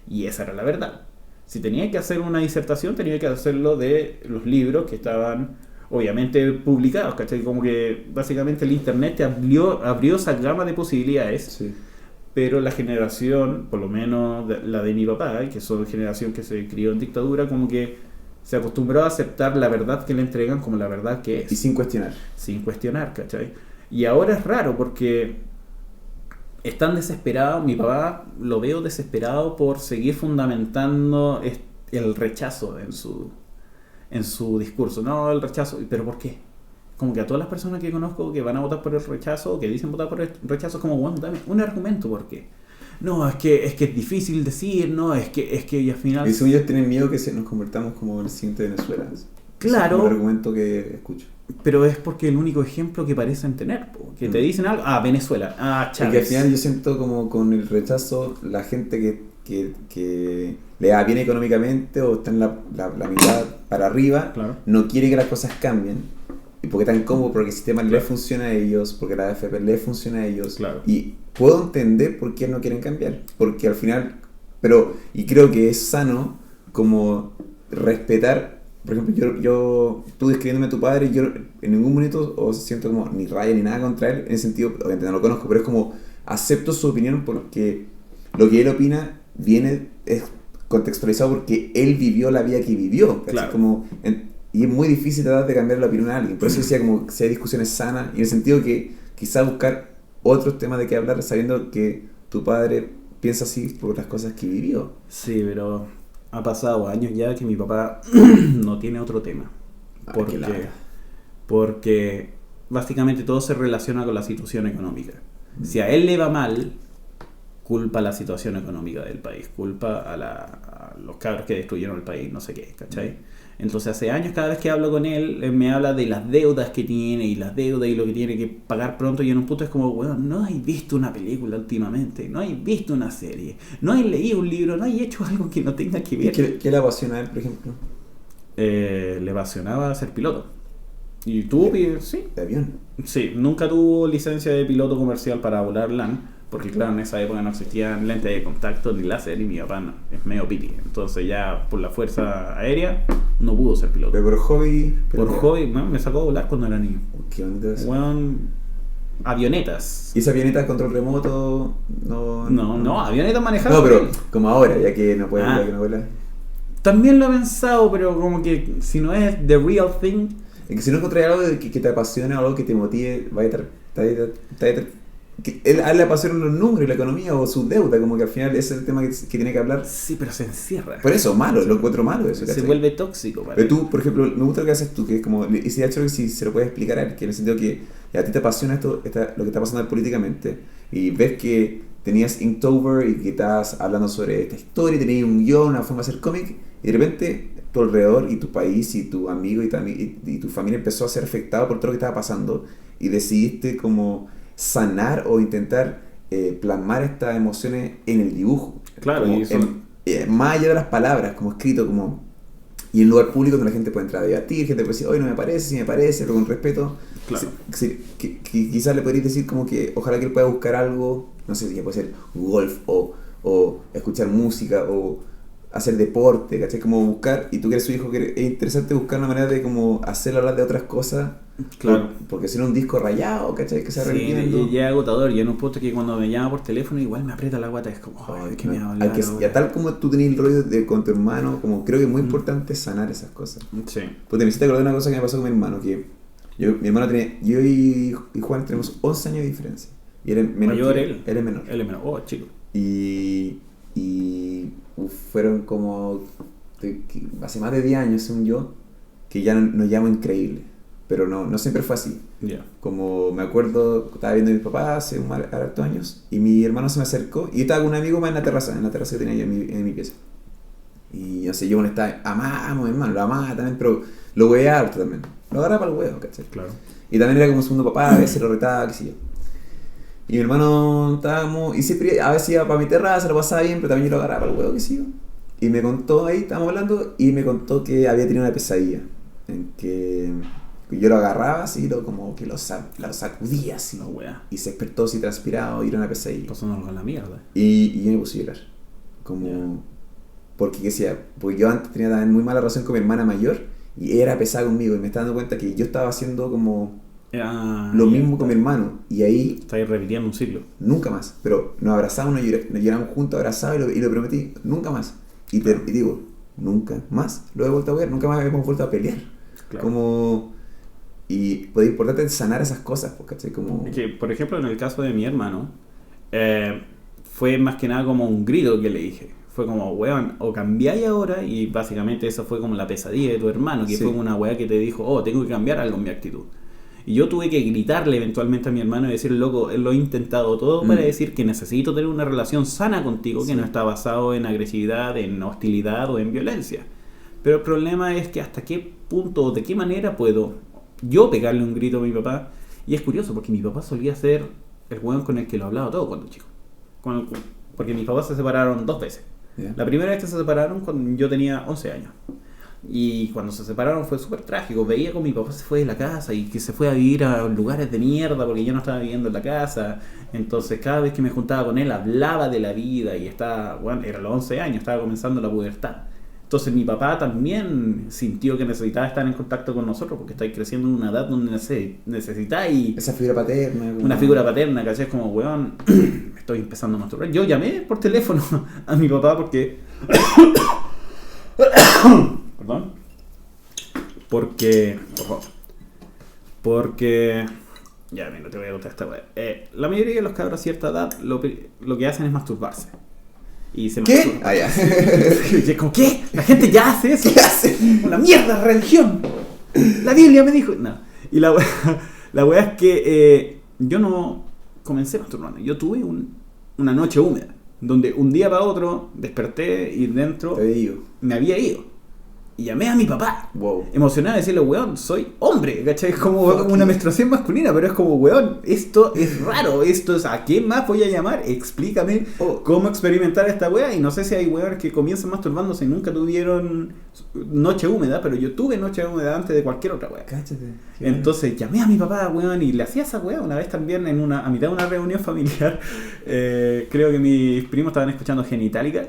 Speaker 2: Y esa era la verdad. Si tenía que hacer una disertación, tenía que hacerlo de los libros que estaban obviamente publicados, ¿cachai? Como que básicamente el internet te abrió esa gama de posibilidades.
Speaker 1: Sí.
Speaker 2: pero la generación, por lo menos la de mi papá, que son generación que se crió en dictadura, como que se acostumbró a aceptar la verdad que le entregan como la verdad que es.
Speaker 1: Y sin cuestionar.
Speaker 2: Sin cuestionar, ¿cachai? Y ahora es raro porque están desesperados, mi papá lo veo desesperado por seguir fundamentando el rechazo en su discurso. No, el rechazo, ¿pero por qué? Como que a todas las personas que conozco que van a votar por el rechazo, o que dicen votar por el rechazo, como, bueno, dame un argumento por qué. No, es que es difícil decir, no, es que y al final...
Speaker 1: Y si ellos tienen miedo que nos convertamos como en el siguiente Venezuela.
Speaker 2: Claro.
Speaker 1: Es un argumento que escucho.
Speaker 2: Pero es porque el único ejemplo que parecen tener, que te dicen algo, Venezuela, Chávez.
Speaker 1: Porque al final yo siento como con el rechazo, la gente que le va bien económicamente o está en la mitad para arriba,
Speaker 2: claro,
Speaker 1: no quiere que las cosas cambien. Y porque están cómodos, porque el sistema les funciona a ellos, porque la AFP les funciona a ellos.
Speaker 2: Claro.
Speaker 1: Y puedo entender por qué no quieren cambiar. Porque al final, y creo que es sano como respetar. Por ejemplo, tú describiéndome a tu padre, yo en ningún momento siento como ni raya ni nada contra él, en ese sentido, obviamente no lo conozco, pero es como acepto su opinión porque lo que él opina es contextualizado porque él vivió la vida que vivió.
Speaker 2: Claro.
Speaker 1: Y es muy difícil tratar de cambiar la opinión a alguien. Por eso decía como si hay discusiones sanas, y en el sentido que quizás buscar otros temas de qué hablar sabiendo que tu padre piensa así por las cosas que vivió.
Speaker 2: Sí, pero ha pasado años ya que mi papá no tiene otro tema. Porque básicamente todo se relaciona con la situación económica. Si a él le va mal, culpa la situación económica del país, culpa a los cabros que destruyeron el país, no sé qué, ¿cachai? Entonces hace años cada vez que hablo con él me habla de las deudas que tiene y las deudas y lo que tiene que pagar pronto, y en un punto es como, bueno, no hay visto una película últimamente, no hay visto una serie, no hay leído un libro, no hay hecho algo que no tenga que ver.
Speaker 1: ¿Qué le apasiona a él, por ejemplo?
Speaker 2: Le apasionaba ser piloto. ¿Y tú? Sí.
Speaker 1: ¿De avión?
Speaker 2: Sí, nunca tuvo licencia de piloto comercial para volar LAN. Porque claro, en esa época no existían lentes de contacto ni láser, y mi papá es medio piti. Entonces ya por la fuerza aérea no pudo ser piloto.
Speaker 1: Pero por hobby...
Speaker 2: Me sacó a volar cuando era niño.
Speaker 1: ¿Qué bonito es?
Speaker 2: Bueno, avionetas.
Speaker 1: ¿Y esa avioneta de control remoto?
Speaker 2: No, avionetas manejadas.
Speaker 1: No, pero como ahora, ya que no puede volar, que no vuela.
Speaker 2: También lo he pensado, pero como que si no es the real thing...
Speaker 1: Es que si no encontrás algo que te apasione o algo que te motive, va a estar... A él le apasionan los números y la economía o su deuda, como que al final ese es el tema que tiene que hablar.
Speaker 2: Sí, pero se encierra.
Speaker 1: Por eso, malo, lo encuentro malo eso.
Speaker 2: Se vuelve tóxico.
Speaker 1: Pero tú, por ejemplo, me gusta lo que haces tú, que es como, y si de hecho si se lo puedes explicar a él, que en el sentido que a ti te apasiona lo que está pasando políticamente, y ves que tenías Inktober y que estabas hablando sobre esta historia, y tenías un guión, una forma de hacer cómic, y de repente tu alrededor y tu país y tu amigo y tu familia empezó a ser afectado por todo lo que estaba pasando, y decidiste como sanar o intentar plasmar estas emociones en el dibujo.
Speaker 2: Claro,
Speaker 1: como más allá de las palabras, como escrito, como y en lugar público donde la gente puede entrar a debatir, gente puede decir, hoy no me parece, sí me parece, pero con respeto.
Speaker 2: Claro.
Speaker 1: Que quizás le podrías decir como que ojalá que él pueda buscar algo, no sé si puede ser golf o escuchar música o hacer deporte, ¿cachai? Como buscar, y tú que eres su hijo, que es interesante buscar una manera de como hacerle hablar de otras cosas.
Speaker 2: Claro.
Speaker 1: Porque si no un disco rayado, ¿cachai? Que se va repitiendo.
Speaker 2: Sí, ya es agotador. Y en un punto que cuando me llama por teléfono igual me aprieta la guata. Es como, ay, que me va a hablar.
Speaker 1: Y tal como tú tenías el rollo con tu hermano, como creo que es muy importante sanar esas cosas.
Speaker 2: Sí.
Speaker 1: Pues me hiciste acordar de una cosa que me pasó con mi hermano, que mi hermano yo y Juan tenemos 11 años de diferencia. Y él es menor.
Speaker 2: Mayor él.
Speaker 1: Él es menor.
Speaker 2: Él es menor. Oh, chico.
Speaker 1: Y fueron como hace más de 10 años, según yo, que ya nos llamo increíble. Pero no siempre fue así.
Speaker 2: Yeah.
Speaker 1: Como me acuerdo, estaba viendo a mi papá hace hartos años, y mi hermano se me acercó, y yo estaba con un amigo más en la terraza que tenía yo en mi pieza. Y no sé, yo bueno, estaba, amamos mi hermano, lo amaba también, pero lo hueveaba harto también. Lo agarraba para el huevo, ¿cachai?
Speaker 2: Claro.
Speaker 1: Y también era como segundo papá, a veces lo retaba, qué sé yo. Y mi hermano estábamos, y siempre, a veces iba para mi terraza, lo pasaba bien, pero también yo lo agarraba para el huevo, qué sé yo. Y me contó ahí, estábamos hablando, y me contó que había tenido una pesadilla, en que yo lo agarraba así, como que lo sacudía así,
Speaker 2: no,
Speaker 1: y se despertó así transpirado, y era una pesadilla.
Speaker 2: Pasándolo con la mierda.
Speaker 1: Y yo me puse a llorar, como, porque yo antes tenía también muy mala relación con mi hermana mayor, y ella era pesada conmigo, y me estaba dando cuenta que yo estaba haciendo como Lo mismo con mi hermano. Y ahí...
Speaker 2: Estáis repitiendo un ciclo.
Speaker 1: Nunca más. Pero nos abrazamos, nos lloramos juntos, abrazados, y lo prometí. Nunca más. Y digo, nunca más lo he vuelto a ver. Nunca más hemos vuelto a pelear.
Speaker 2: Claro.
Speaker 1: Como... Y pues es importante sanar esas cosas, ¿cachai? Como...
Speaker 2: Que, por ejemplo, en el caso de mi hermano, fue más que nada como un grito que le dije. Fue como, weón, o cambiáis ahora, y básicamente eso fue como la pesadilla de tu hermano, que fue una weá que te dijo, oh, tengo que cambiar algo en mi actitud. Y yo tuve que gritarle eventualmente a mi hermano y decirle, loco, lo he intentado todo para decir que necesito tener una relación sana contigo, que no está basado en agresividad, en hostilidad o en violencia. Pero el problema es que hasta qué punto o de qué manera puedo yo pegarle un grito a mi papá. Y es curioso, porque mi papá solía ser el weón con el que lo hablaba todo cuando chico. Porque mis papás se separaron 2 veces.
Speaker 1: Yeah.
Speaker 2: La primera vez que se separaron cuando yo tenía 11 años. Y cuando se separaron fue súper trágico. Veía como mi papá se fue de la casa y que se fue a vivir a lugares de mierda porque yo no estaba viviendo en la casa. Entonces cada vez que me juntaba con él hablaba de la vida y estaba, bueno, era los 11 años, estaba comenzando la pubertad. Entonces mi papá también sintió que necesitaba estar en contacto con nosotros porque estáis creciendo en una edad donde necesitáis
Speaker 1: esa figura paterna. Como...
Speaker 2: Una figura paterna, ¿cachai? Como, weón, me estoy empezando a masturbar. Yo llamé por teléfono a mi papá porque... Perdón. Porque... Ya, mira, te voy a contar esta weá. La mayoría de los cabros a cierta edad lo que hacen es masturbarse. Y se
Speaker 1: ¿Qué? Ah, ya.
Speaker 2: Y es como, ¿qué? La gente ya hace eso.
Speaker 1: ¿Qué hace?
Speaker 2: Una mierda, religión. La Biblia me dijo... No. Y la weá es que yo no comencé masturbarme. Yo tuve una noche húmeda, donde un día para otro desperté y dentro me había ido. Y llamé a mi papá, emocionado de decirle, weón, soy hombre, ¿cachai? Es como una menstruación masculina, pero es como, weón, esto es raro, esto es, ¿a qué más voy a llamar? Explícame cómo experimentar esta weá. Y no sé si hay weones que comienzan masturbándose y nunca tuvieron noche húmeda, pero yo tuve noche húmeda antes de cualquier otra weá.
Speaker 1: Cáchate.
Speaker 2: Entonces llamé a mi papá, weón, y le hacía esa weá una vez también a mitad de una reunión familiar. Creo que mis primos estaban escuchando Genitalica.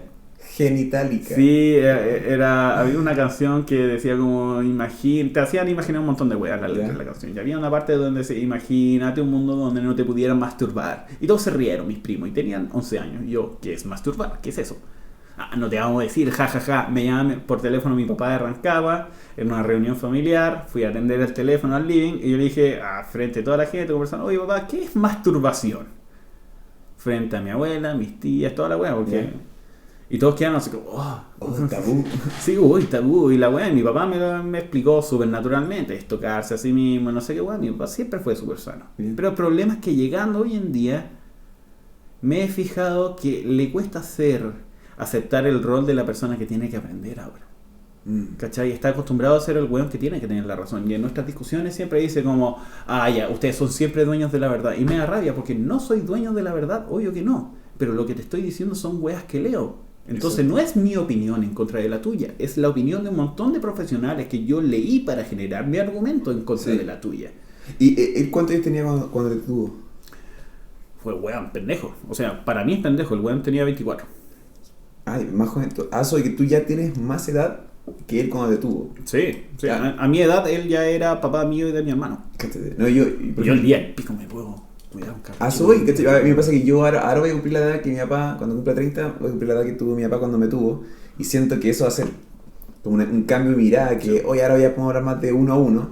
Speaker 2: Sí, había una canción que decía como te hacían imaginar un montón de weas la letra de la canción. Y había una parte donde se imagínate un mundo donde no te pudieran masturbar. Y todos se rieron, mis primos, y tenían 11 años. Y yo, ¿qué es masturbar? ¿Qué es eso? No te vamos a decir, jajaja. Me llaman por teléfono, mi papá arrancaba en una reunión familiar. Fui a atender el teléfono al living y yo le dije, frente a toda la gente conversando, oye papá, ¿qué es masturbación? Frente a mi abuela, mis tías, toda la wea, porque... Y todos quedaron así como,
Speaker 1: tabú.
Speaker 2: Sí, tabú. Y la weá, mi papá me explicó súper naturalmente, es tocarse a sí mismo, no sé qué weá. Mi papá siempre fue súper sano. Bien. Pero el problema es que llegando hoy en día, me he fijado que le cuesta aceptar el rol de la persona que tiene que aprender ahora. ¿Cachai? Está acostumbrado a ser el weón que tiene que tener la razón. Y en nuestras discusiones siempre dice como, ya, ustedes son siempre dueños de la verdad. Y me da rabia porque no soy dueño de la verdad, obvio que no. Pero lo que te estoy diciendo son weas que leo. Entonces no es mi opinión en contra de la tuya, es la opinión de un montón de profesionales que yo leí para generar mi argumento en contra de la tuya.
Speaker 1: ¿Y cuántos años tenía cuando te tuvo?
Speaker 2: Fue weón, pendejo. O sea, para mí es pendejo, el weón tenía 24.
Speaker 1: Más joven. Soy que tú ya tienes más edad que él cuando te tuvo.
Speaker 2: Sí. A mi edad él ya era papá mío y de mi hermano.
Speaker 1: No, yo
Speaker 2: el día del pico me puedo...
Speaker 1: soy, ¿cachai? A mí me pasa que yo ahora voy a cumplir la edad que mi papá, cuando cumpla 30, voy a cumplir la edad que tuvo mi papá cuando me tuvo, y siento que eso va a ser como un cambio de mirada, que hoy ahora voy a poder hablar más de uno a uno.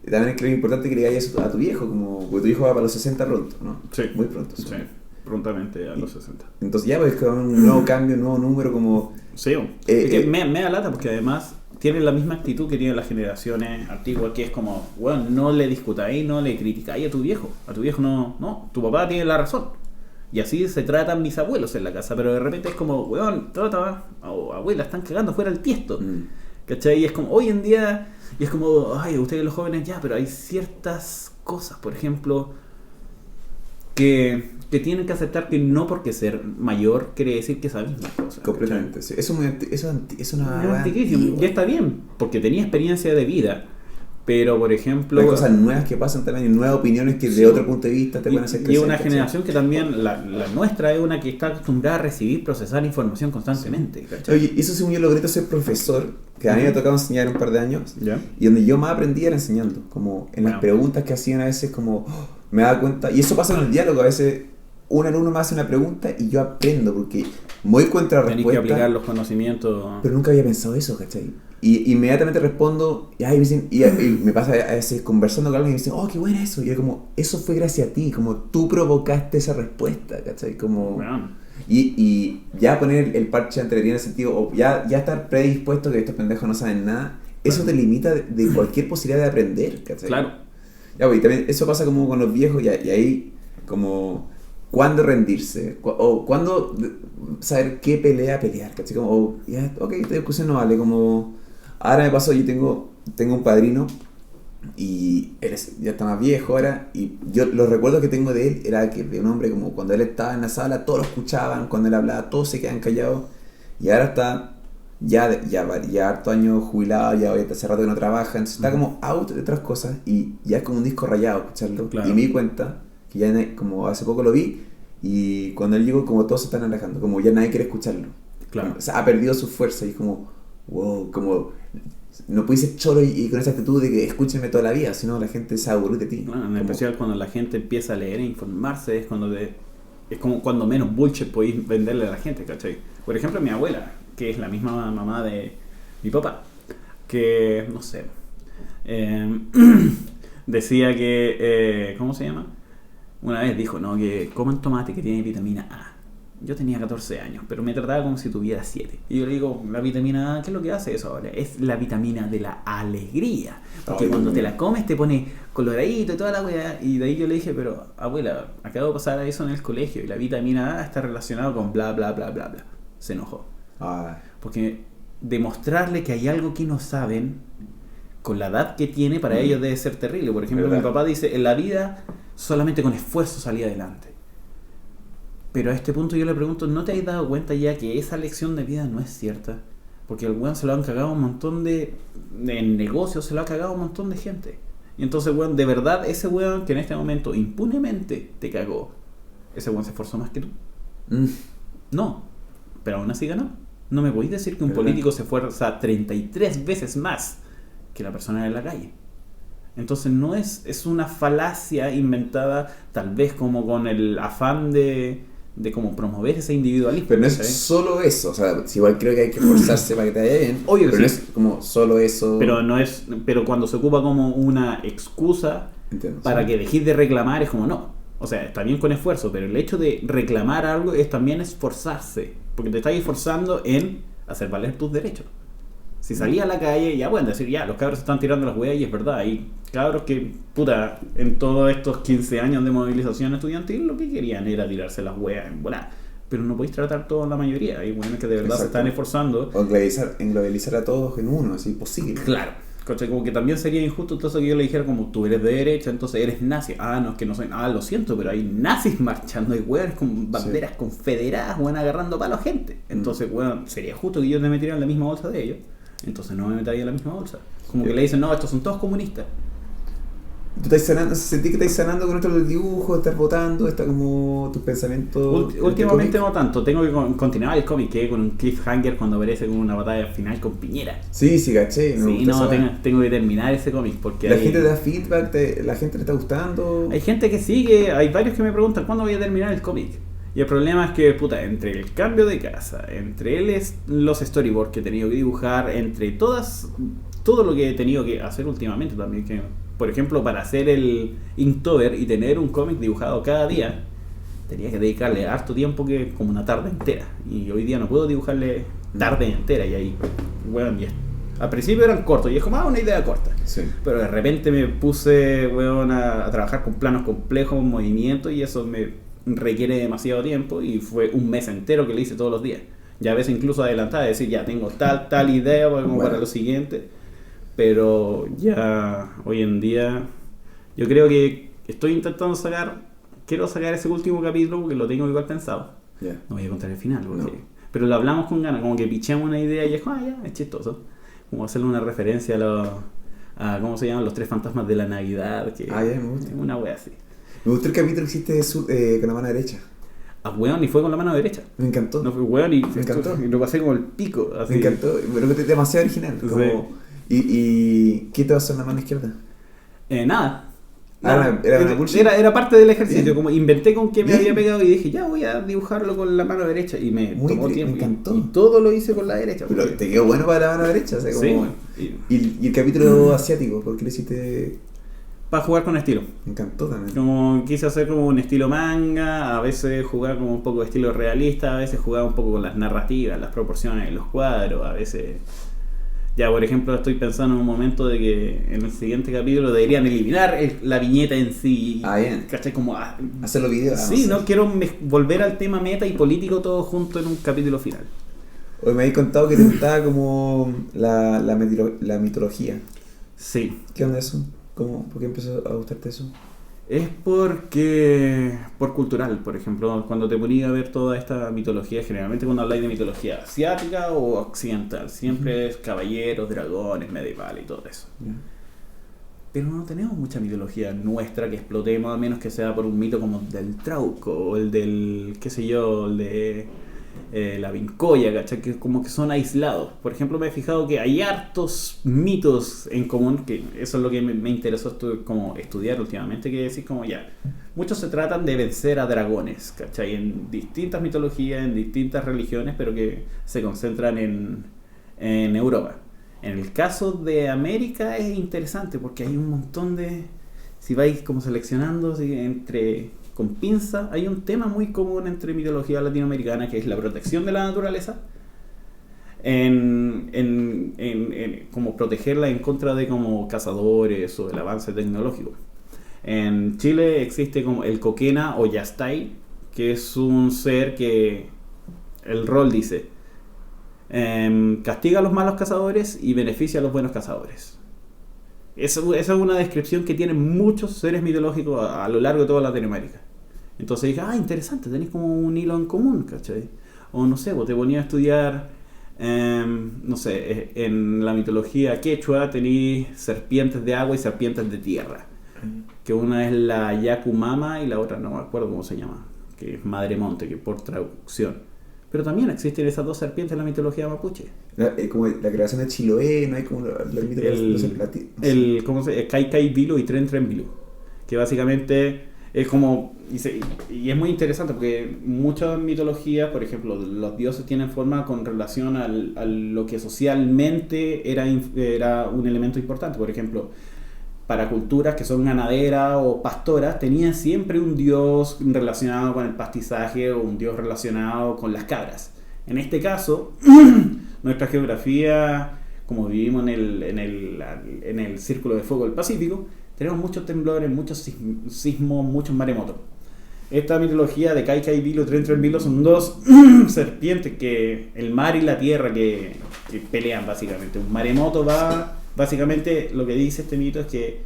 Speaker 1: Y también creo que es importante que le digas eso a tu viejo, como porque tu hijo va para los 60 pronto, ¿no?
Speaker 2: Sí.
Speaker 1: Muy pronto.
Speaker 2: Sí, prontamente a los 60.
Speaker 1: Entonces ya pues con un nuevo cambio, un nuevo número como...
Speaker 2: Sí, es que me da lata porque además... tiene la misma actitud que tienen las generaciones antiguas, que es como, bueno, no le discutáis, no le criticáis a tu viejo no, tu papá tiene la razón. Y así se tratan mis abuelos en la casa, pero de repente es como, weón, trata, abuela, están cagando fuera el tiesto. ¿Cachai? Y es como, hoy en día, y es como, ustedes los jóvenes ya, pero hay ciertas cosas, por ejemplo, que tienen que aceptar que no porque ser mayor quiere decir que sabes más cosas.
Speaker 1: Completamente, sí. Es una
Speaker 2: antiquísimo. Ya está bien, porque tenía experiencia de vida, Pero, por ejemplo...
Speaker 1: Hay cosas nuevas que pasan también y nuevas opiniones que de otro punto de vista te pueden hacer crecer.
Speaker 2: Y una generación que también, la nuestra, es una que está acostumbrada a recibir, procesar información constantemente.
Speaker 1: Sí. Oye, eso sí, yo logré ser profesor, que a mí me ha tocado enseñar un par de años, y donde yo más aprendí era enseñando, como en las preguntas que hacían a veces, como me daba cuenta, y eso pasa en el diálogo, a veces un alumno me hace una pregunta y yo aprendo, porque me doy cuenta de la respuesta.
Speaker 2: Tenés que aplicar los conocimientos.
Speaker 1: Pero nunca había pensado eso, ¿cachai? Y inmediatamente respondo, y me pasa a veces conversando con alguien y me dicen, oh, qué bueno eso. Y yo como, eso fue gracias a ti, como tú provocaste esa respuesta, ¿cachai? Como, y ya poner el parche entre ti en el sentido, o ya estar predispuesto que estos pendejos no saben nada, eso te limita de cualquier posibilidad de aprender, ¿cachai?
Speaker 2: Claro.
Speaker 1: Ya, pues, y también eso pasa como con los viejos, y ahí como... ¿Cuándo rendirse? O ¿cuándo saber qué pelea pelear? ¿Cachai? Como, ok, esta discusión no vale. Como, ahora me pasó, yo tengo un padrino y él ya está más viejo ahora. Y yo los recuerdos que tengo de él era que de un hombre como cuando él estaba en la sala, todos lo escuchaban. Cuando él hablaba, todos se quedan callados. Y ahora está ya harto años jubilado, ya hace rato que no trabaja. Entonces está como out de otras cosas y ya es como un disco rayado escucharlo. Claro. Y me di cuenta que ya como hace poco lo vi y cuando él llegó como todos se están alejando, como ya nadie quiere escucharlo.
Speaker 2: Claro.
Speaker 1: O sea, ha perdido su fuerza y es como, wow, como no puedes ser choro y con esa actitud de que escúchenme toda la vida, sino la gente se aburre de ti.
Speaker 2: Claro, en especial cuando la gente empieza a leer e informarse, es como cuando menos bullshit podéis venderle a la gente, ¿cachai? Por ejemplo, mi abuela, que es la misma mamá de mi papá, que, no sé, decía que, ¿cómo se llama? Una vez dijo, no, que coman tomate que tiene vitamina A. Yo tenía 14 años, pero me trataba como si tuviera 7. Y yo le digo, la vitamina A, ¿qué es lo que hace eso ahora? Es la vitamina de la alegría. Porque cuando te la comes te pone coloradito y toda la weá. Y de ahí yo le dije, pero abuela, acabo de pasar eso en el colegio y la vitamina A está relacionada con bla, bla, bla, bla, bla. Se enojó. Porque demostrarle que hay algo que no saben, con la edad que tiene, para ellos debe ser terrible. Por ejemplo, mi papá dice, en la vida solamente con esfuerzo salí adelante. Pero a este punto yo le pregunto, ¿no te has dado cuenta ya que esa lección de vida no es cierta? Porque el weón se lo han cagado un montón en negocios, se lo ha cagado un montón de gente. Y entonces, weón, de verdad, ese weón que en este momento impunemente te cagó, ese weón se esforzó más que tú. No, pero aún así ganó. No me podéis decir que un político se esfuerza 33 veces más que la persona en la calle. Entonces no es una falacia inventada tal vez como con el afán de como promover ese individualismo.
Speaker 1: Pero no es solo eso, o sea, igual creo que hay que esforzarse para que te vaya bien.
Speaker 2: Obvio,
Speaker 1: pero
Speaker 2: sí.
Speaker 1: No es como solo eso.
Speaker 2: Pero cuando se ocupa como una excusa para que dejes de reclamar, es como no. O sea, está bien con esfuerzo, pero el hecho de reclamar algo es también esforzarse, porque te estás esforzando en hacer valer tus derechos. Si salía a la calle, ya pueden decir, ya, los cabros están tirando las weas y es verdad. Hay cabros que, puta, en todos estos 15 años de movilización estudiantil, lo que querían era tirarse las weas en volar. Pero no podéis tratar toda la mayoría. Hay weones que de verdad se están esforzando.
Speaker 1: O englobalizar a todos en uno, así posible.
Speaker 2: Claro. Como que también sería injusto entonces que yo le dijera como tú eres de derecha, entonces eres nazi. No, es que no soy. Lo siento, pero hay nazis marchando, hay weones con banderas confederadas, weón, agarrando palo a gente. Entonces, weón, sería justo que yo te metiera en la misma bolsa de ellos. Entonces no me metería en la misma bolsa. Como que le dicen, no, estos son todos comunistas.
Speaker 1: Tú estás sanando, sentí que estás sanando con esto del dibujo, estás votando, está como tus pensamientos.
Speaker 2: Últimamente no tanto, tengo que continuar el cómic, que con un cliffhanger cuando aparece con una batalla final con Piñera.
Speaker 1: Sí, caché.
Speaker 2: Sí, no, tengo que terminar ese cómic porque
Speaker 1: la gente te da feedback, la gente le está gustando.
Speaker 2: Hay gente que sigue, hay varios que me preguntan ¿cuándo voy a terminar el cómic? Y el problema es que, puta, entre el cambio de casa, entre los storyboards que he tenido que dibujar, entre todo lo que he tenido que hacer últimamente también, que por ejemplo, para hacer el Inktober y tener un cómic dibujado cada día, tenía que dedicarle harto tiempo, que como una tarde entera. Y hoy día no puedo dibujarle tarde entera. Y ahí, bueno, al principio eran cortos y es como una idea corta.
Speaker 1: Sí.
Speaker 2: Pero de repente me puse, bueno, a trabajar con planos complejos, movimientos, y eso me requiere demasiado tiempo. Y fue un mes entero que le hice todos los días. Y a veces incluso adelantada, decir, ya tengo tal idea como para lo siguiente. Pero ya hoy en día yo creo que estoy intentando quiero sacar ese último capítulo porque lo tengo igual pensado. No voy a contar el final pero lo hablamos con ganas, como que pichamos una idea y es ya, es chistoso, como hacerle una referencia ¿cómo se llaman? Los tres fantasmas de la Navidad, que
Speaker 1: Ya, me gusta.
Speaker 2: una wea así.
Speaker 1: Me gustó el capítulo que hiciste con la mano derecha.
Speaker 2: Weón, y fue con la mano derecha.
Speaker 1: Me encantó.
Speaker 2: No fue weón y
Speaker 1: Me encantó.
Speaker 2: Y lo pasé como el pico. Así.
Speaker 1: Me encantó. Pero que demasiado original. Como, ¿Y qué te pasó en la mano izquierda?
Speaker 2: Nada. Era parte del ejercicio.
Speaker 1: Bien.
Speaker 2: Como inventé con qué me
Speaker 1: Bien.
Speaker 2: había pegado y dije, ya voy a dibujarlo con la mano derecha. Y me
Speaker 1: Muy
Speaker 2: tomó
Speaker 1: bien,
Speaker 2: tiempo.
Speaker 1: me encantó.
Speaker 2: Y todo lo hice con la derecha.
Speaker 1: Pero te quedó bueno para la mano derecha. O sea, como...
Speaker 2: Sí, bueno.
Speaker 1: ¿Y el capítulo asiático? ¿Por qué lo hiciste?
Speaker 2: Para jugar con estilo.
Speaker 1: Me encantó también.
Speaker 2: Como quise hacer como un estilo manga, a veces jugar como un poco de estilo realista, a veces jugar un poco con las narrativas, las proporciones de los cuadros, a veces... Ya, por ejemplo, estoy pensando en un momento de que en el siguiente capítulo deberían eliminar la viñeta en sí.
Speaker 1: Bien.
Speaker 2: ¿Cachai? Como...
Speaker 1: Hacerlo video.
Speaker 2: Sí, no quiero volver al tema meta y político todo junto en un capítulo final.
Speaker 1: Hoy me habéis contado que te gustaba como la mitología.
Speaker 2: Sí.
Speaker 1: ¿Qué onda eso? ¿Por qué empezó a gustarte eso?
Speaker 2: Es por cultural, por ejemplo, cuando te ponías a ver toda esta mitología, generalmente cuando habláis de mitología asiática o occidental, siempre es caballeros, dragones, medievales y todo eso. Pero no tenemos mucha mitología nuestra que explotemos, a menos que sea por un mito como del Trauco o el del, qué sé yo, el de la Vincoya, ¿cachai? Que como que son aislados. Por ejemplo, me he fijado que hay hartos mitos en común, que eso es lo que me interesó como estudiar últimamente, que decís como ya, muchos se tratan de vencer a dragones, ¿cachai? En distintas mitologías, en distintas religiones, pero que se concentran en Europa. En el caso de América es interesante porque hay un montón de... Si vais como seleccionando con pinza, hay un tema muy común entre mitología latinoamericana que es la protección de la naturaleza, como protegerla en contra de como cazadores o el avance tecnológico. En Chile existe como el Coquena o Yastay, que es un ser que el rol dice castiga a los malos cazadores y beneficia a los buenos cazadores. Esa es una descripción que tienen muchos seres mitológicos a lo largo de toda Latinoamérica. Entonces dije, interesante, tenéis como un hilo en común, ¿cachai? O no sé, vos te ponías a estudiar, no sé, en la mitología quechua tenéis serpientes de agua y serpientes de tierra. Que una es la Yakumama y la otra no me acuerdo cómo se llama, que es Madre Monte, que por traducción. Pero también existen esas dos serpientes en la mitología mapuche.
Speaker 1: Como la creación de Chiloé, ¿no? Hay como la mitología.
Speaker 2: ¿Cómo se llama? Kai Kai Bilu y Tren Tren Bilu. Que básicamente es como... Y es muy interesante porque muchas mitologías, por ejemplo, los dioses tienen forma con relación a lo que socialmente era un elemento importante. Por ejemplo, para culturas que son ganaderas o pastoras, tenían siempre un dios relacionado con el pastizaje o un dios relacionado con las cabras. En este caso, nuestra geografía, como vivimos en el Círculo de Fuego del Pacífico, tenemos muchos temblores, muchos sismos, muchos maremotos. Esta mitología de Kai Kai Bilu y Tren Tren Bilu son dos serpientes que el mar y la tierra que pelean básicamente. Un maremoto va... Básicamente lo que dice este mito es que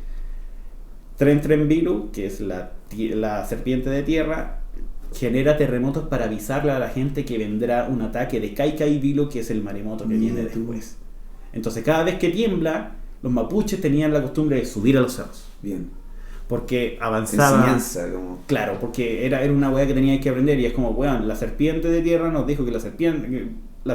Speaker 2: Tren Tren Bilu, que es la serpiente de tierra, genera terremotos para avisarle a la gente que vendrá un ataque de Kai Kai Bilu, que es el maremoto que viene después. Entonces cada vez que tiembla, los mapuches tenían la costumbre de subir a los cerros.
Speaker 1: Bien.
Speaker 2: Porque avanzaba.
Speaker 1: Enseñanza, como...
Speaker 2: Claro, porque era una weá que tenías que aprender y es como, weón, la serpiente de tierra nos dijo que la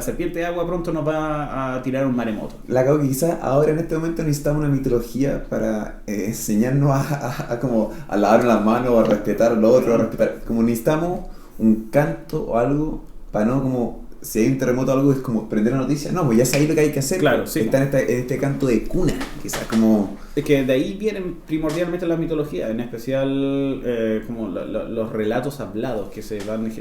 Speaker 2: serpiente de agua pronto nos va a tirar un maremoto.
Speaker 1: La cago que quizás ahora en este momento necesitamos una mitología para enseñarnos a como a lavar las manos, o a respetar al otro, a respetar. Como necesitamos un canto o algo para no como si hay un terremoto o algo es como prender la noticia. No, pues ya sabéis lo que hay que hacer.
Speaker 2: Claro, sí.
Speaker 1: Está en este canto de cuna, quizás como...
Speaker 2: Es que de ahí vienen primordialmente las mitologías, en especial como los relatos hablados que se van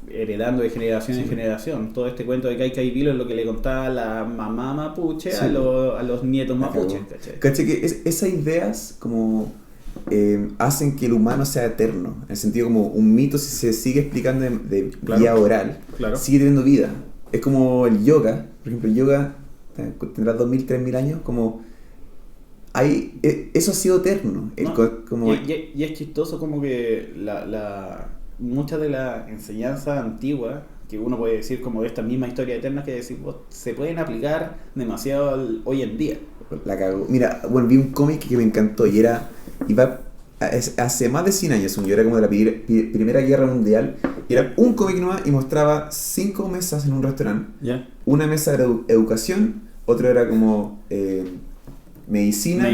Speaker 2: heredando de generación en generación. Todo este cuento de Kai Kai Bilu es lo que le contaba la mamá mapuche a los nietos mapuches.
Speaker 1: ¿Cachai? Que esas ideas como hacen que el humano sea eterno, en el sentido como un mito si se sigue explicando de vía oral, sigue teniendo vida. Es como el yoga, por ejemplo, el yoga tendrá 2000, 3000 años, como... eso ha sido eterno.
Speaker 2: Y es chistoso como que mucha de la enseñanza antigua que uno puede decir como de esta misma historia eterna que decimos, se pueden aplicar demasiado hoy en día.
Speaker 1: La cago. Mira, bueno, vi un cómic que me encantó y hace más de 100 años, yo era como de la Primera Guerra Mundial, y era un cómic nomás y mostraba 5 mesas en un restaurante.
Speaker 2: ¿Ya?
Speaker 1: Una mesa era educación, otra era como medicina,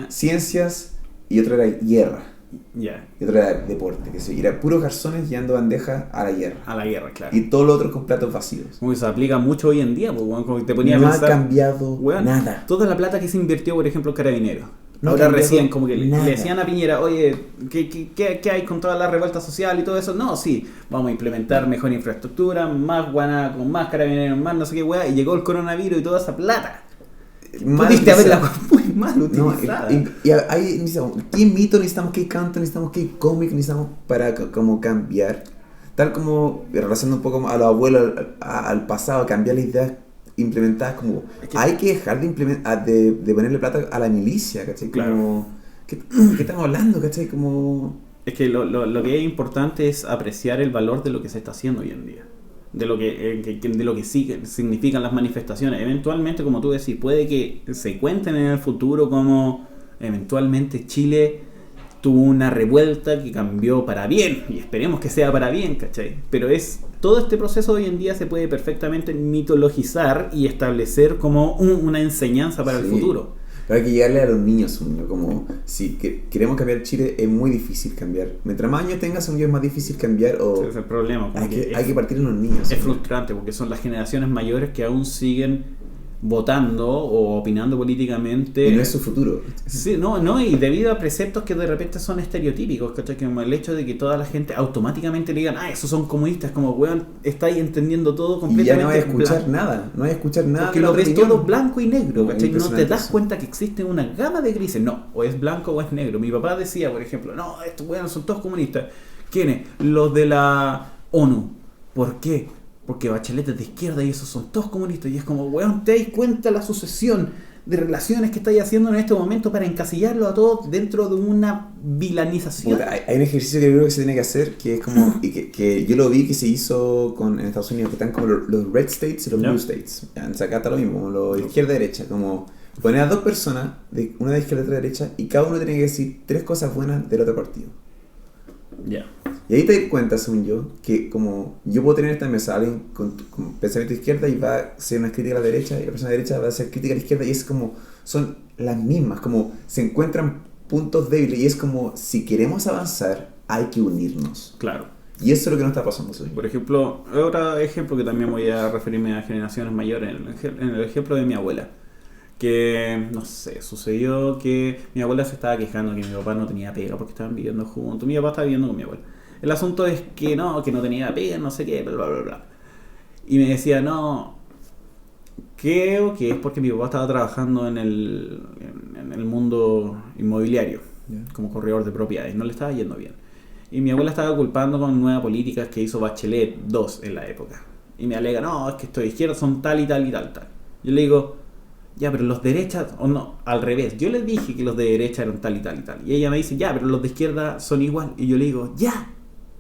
Speaker 1: ciencias, y otra era guerra.
Speaker 2: Ya.
Speaker 1: Y otra era deporte, que se era puros garzones llevando bandejas a la guerra.
Speaker 2: A la guerra, claro.
Speaker 1: Y todo lo otro con platos vacíos.
Speaker 2: Como que se aplica mucho hoy en día, pues, como que te ponía
Speaker 1: no
Speaker 2: a pensar,
Speaker 1: ha cambiado nada.
Speaker 2: Toda la plata que se invirtió, por ejemplo, en Carabineros.
Speaker 1: No
Speaker 2: ahora recién, como que
Speaker 1: nada.
Speaker 2: le decían a Piñera, oye, ¿qué hay con toda la revuelta social y todo eso? No, sí, vamos a implementar mejor infraestructura, más guana, con más carabineros, más no sé qué weá, y llegó el coronavirus y toda esa plata. Pudiste haberla muy mal utilizada.
Speaker 1: Hay ¿qué mito necesitamos? ¿Qué canto necesitamos? ¿Qué cómic necesitamos para como cambiar? Tal como, relacionando un poco a los abuelos, al pasado, cambiar las ideas implementadas, como hay que dejar de ponerle plata a la milicia, ¿cachai?
Speaker 2: Claro.
Speaker 1: Como, ¿qué estamos hablando, cachai? Como...
Speaker 2: Es que lo que es importante es apreciar el valor de lo que se está haciendo hoy en día. De lo que sí significan las manifestaciones. Eventualmente, como tú decís, puede que se cuenten en el futuro como eventualmente Chile tuvo una revuelta que cambió para bien, y esperemos que sea para bien, ¿cachai? Pero todo este proceso hoy en día se puede perfectamente mitologizar y establecer como una enseñanza para el futuro.
Speaker 1: Pero hay que llegarle a los niños, como si queremos cambiar Chile, es muy difícil cambiar. Mientras más años tengas, es más difícil cambiar. Ese
Speaker 2: es el problema.
Speaker 1: Hay que partir en los niños.
Speaker 2: Es frustrante porque son las generaciones mayores que aún siguen votando o opinando políticamente.
Speaker 1: Y no es su futuro.
Speaker 2: Sí, no, y debido a preceptos que de repente son estereotípicos, ¿cachai? Como el hecho de que toda la gente automáticamente le digan, esos son comunistas, como weón, estáis entendiendo todo completamente.
Speaker 1: Y ya no vas a escuchar nada,
Speaker 2: Porque lo ves todo blanco y negro, ¿cachai? No te das cuenta que existe una gama de grises, no, o es blanco o es negro. Mi papá decía, por ejemplo, no, estos weones son todos comunistas. ¿Quiénes? Los de la ONU. ¿Por qué? Porque Bachelet es de izquierda y esos son todos comunistas. Y es como, weón, ¿te das cuenta la sucesión de relaciones que estáis haciendo en este momento para encasillarlo a todos dentro de una vilanización?
Speaker 1: Hay un ejercicio que creo que se tiene que hacer, que es como, y que yo lo vi que se hizo en Estados Unidos, que están como los red states y los blue states. Acá está lo mismo, como los de izquierda y derecha, como poner a dos personas, una de izquierda y otra de derecha, y cada uno tiene que decir 3 cosas buenas del otro partido.
Speaker 2: Ya.
Speaker 1: Y ahí te das cuenta, según yo, que como yo puedo tener esta mesa alguien con pensamiento de izquierda y va a hacer una crítica a la derecha, y la persona de derecha va a hacer crítica a la izquierda, y es como, son las mismas, como se encuentran puntos débiles, y es como, si queremos avanzar, hay que unirnos.
Speaker 2: Claro.
Speaker 1: Y eso es lo que no está pasando hoy.
Speaker 2: Por ejemplo, otro ejemplo que también voy a referirme a generaciones mayores, en el ejemplo de mi abuela. Que, no sé, sucedió que mi abuela se estaba quejando que mi papá no tenía pega porque estaban viviendo juntos. Mi papá estaba viviendo con mi abuela. El asunto es que no tenía pega, no sé qué, bla, bla, bla, bla. Y me decía, no, creo que es porque mi papá estaba trabajando en el mundo inmobiliario, como corredor de propiedades, no le estaba yendo bien. Y mi abuela estaba culpando con nuevas políticas que hizo Bachelet 2 en la época. Y me alega, no, es que estos de izquierda son tal y tal y tal, tal. Yo le digo, ya, pero los de derecha, o no, al revés. Yo le dije que los de derecha eran tal y tal y tal. Y ella me dice, ya, pero los de izquierda son igual. Y yo le digo, ya,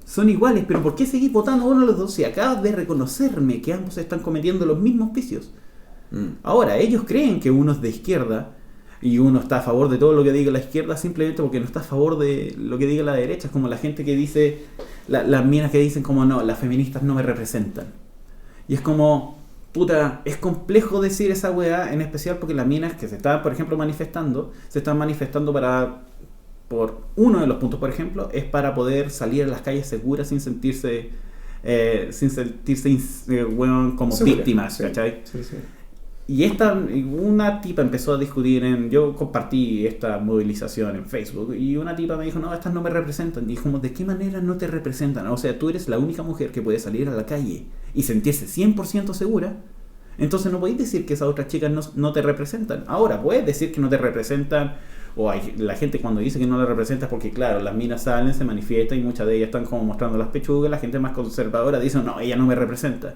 Speaker 2: son iguales, pero ¿por qué seguir votando uno de los dos si acabas de reconocerme que ambos están cometiendo los mismos vicios? Ahora, ellos creen que uno es de izquierda y uno está a favor de todo lo que diga la izquierda simplemente porque no está a favor de lo que diga la derecha. Es como la gente que dice, las minas que dicen como no, las feministas no me representan. Y es como, puta, es complejo decir esa weá, en especial porque las minas que se están, por ejemplo, se están manifestando por uno de los puntos, por ejemplo, es para poder salir a las calles seguras sin sentirse como segura, víctimas, sí, ¿cachai? Sí, sí. Y una tipa empezó a discutir yo compartí esta movilización en Facebook y una tipa me dijo, no, estas no me representan. Y como, ¿de qué manera no te representan? O sea, tú eres la única mujer que puede salir a la calle y sentirse 100% segura. Entonces no podéis decir que esas otras chicas no te representan. Ahora, puedes decir que no te representan, o la gente cuando dice que no la representa es porque, claro, las minas salen, se manifiestan y muchas de ellas están como mostrando las pechugas. La gente más conservadora dice, no, ella no me representa.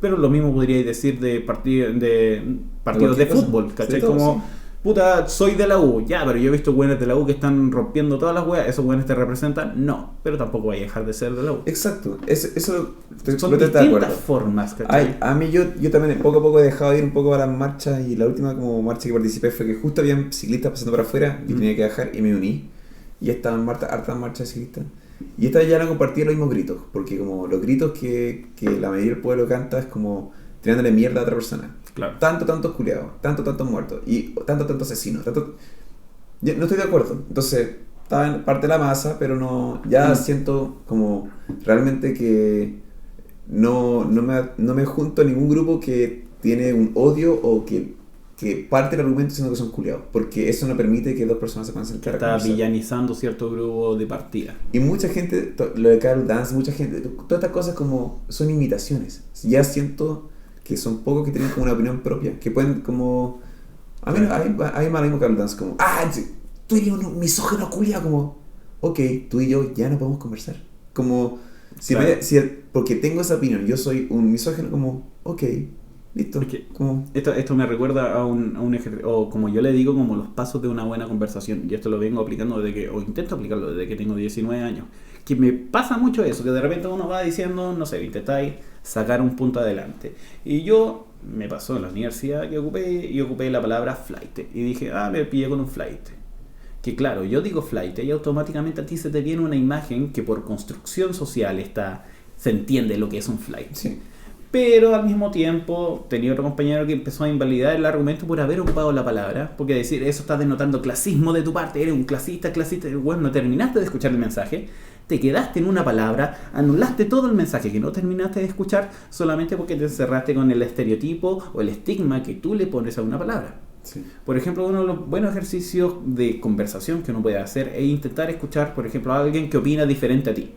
Speaker 2: Pero lo mismo podríais decir de partidos de fútbol, ¿cachai? Sí, como, sí. puta, soy de la U, ya, pero yo he visto güeyes de la U que están rompiendo todas las weas, ¿esos güeyes te representan? No, pero tampoco voy a dejar de ser de la U.
Speaker 1: Exacto, eso
Speaker 2: son distintas formas, ¿cachai?
Speaker 1: A mí yo también poco a poco he dejado de ir un poco a las marchas, y la última como marcha que participé fue que justo había ciclistas pasando para afuera y tenía que bajar y me uní, y estaban hartas marchas de ciclistas, y esta vez ya no compartía los mismos gritos, porque como los gritos que la mayoría del pueblo canta es como tirándole mierda a otra persona.
Speaker 2: Claro.
Speaker 1: Tantos culiados, tantos muertos, y tantos asesinos, Yo no estoy de acuerdo. Entonces, estaba en parte de la masa, pero no, ya siento como realmente que no me junto a ningún grupo que tiene un odio o que parte del argumento diciendo que son culiados, porque eso no permite que dos personas se puedan sentar.
Speaker 2: Está villanizando cierto grupo de partida.
Speaker 1: Y mucha gente, lo de Carol Dance, mucha gente, todas estas cosas como son imitaciones. Ya siento que son pocos que tienen como una opinión propia, que pueden como... A mí me mismo Carol Dance como... Tú eres un misógino culiao, como... Ok, tú y yo ya no podemos conversar. Como... Porque tengo esa opinión, yo soy un misógino, como... Ok, listo. Como...
Speaker 2: Esto me recuerda a un ejercicio, o como yo le digo, como los pasos de una buena conversación. Y esto lo vengo aplicando o intento aplicarlo desde que tengo 19 años. Que me pasa mucho eso, que de repente uno va diciendo, no sé, intentáis sacar un punto adelante. Y yo, me pasó en la universidad que ocupé la palabra flight. Y dije, me pillé con un flight. Que claro, yo digo flight y automáticamente a ti se te viene una imagen que por construcción social se entiende lo que es un flight.
Speaker 1: Sí.
Speaker 2: Pero al mismo tiempo tenía otro compañero que empezó a invalidar el argumento por haber ocupado la palabra, porque decir eso está denotando clasismo de tu parte, eres un clasista, bueno, no terminaste de escuchar el mensaje, te quedaste en una palabra, anulaste todo el mensaje que no terminaste de escuchar solamente porque te encerraste con el estereotipo o el estigma que tú le pones a una palabra.
Speaker 1: Sí.
Speaker 2: Por ejemplo, uno de los buenos ejercicios de conversación que uno puede hacer es intentar escuchar, por ejemplo, a alguien que opina diferente a ti.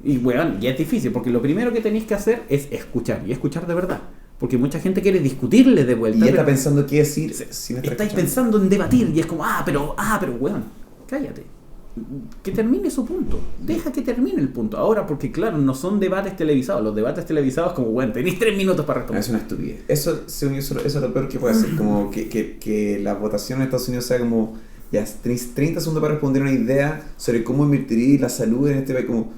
Speaker 2: Y bueno, ya es difícil, porque lo primero que tenéis que hacer es escuchar, y escuchar de verdad. Porque mucha gente quiere discutirle de vuelta.
Speaker 1: Y ya está pensando qué decir.
Speaker 2: Estáis pensando en debatir, y es como, pero weón, cállate. Que termine su punto. Deja que termine el punto. Ahora, porque claro, no son debates televisados. Los debates televisados, como, bueno, tenéis 3 minutos para responder.
Speaker 1: Es una estupidez. Eso es lo peor que puede hacer. Como que la votación en Estados Unidos sea como, ya, tenéis 30 segundos para responder una idea sobre cómo invertir la salud en este país. Como,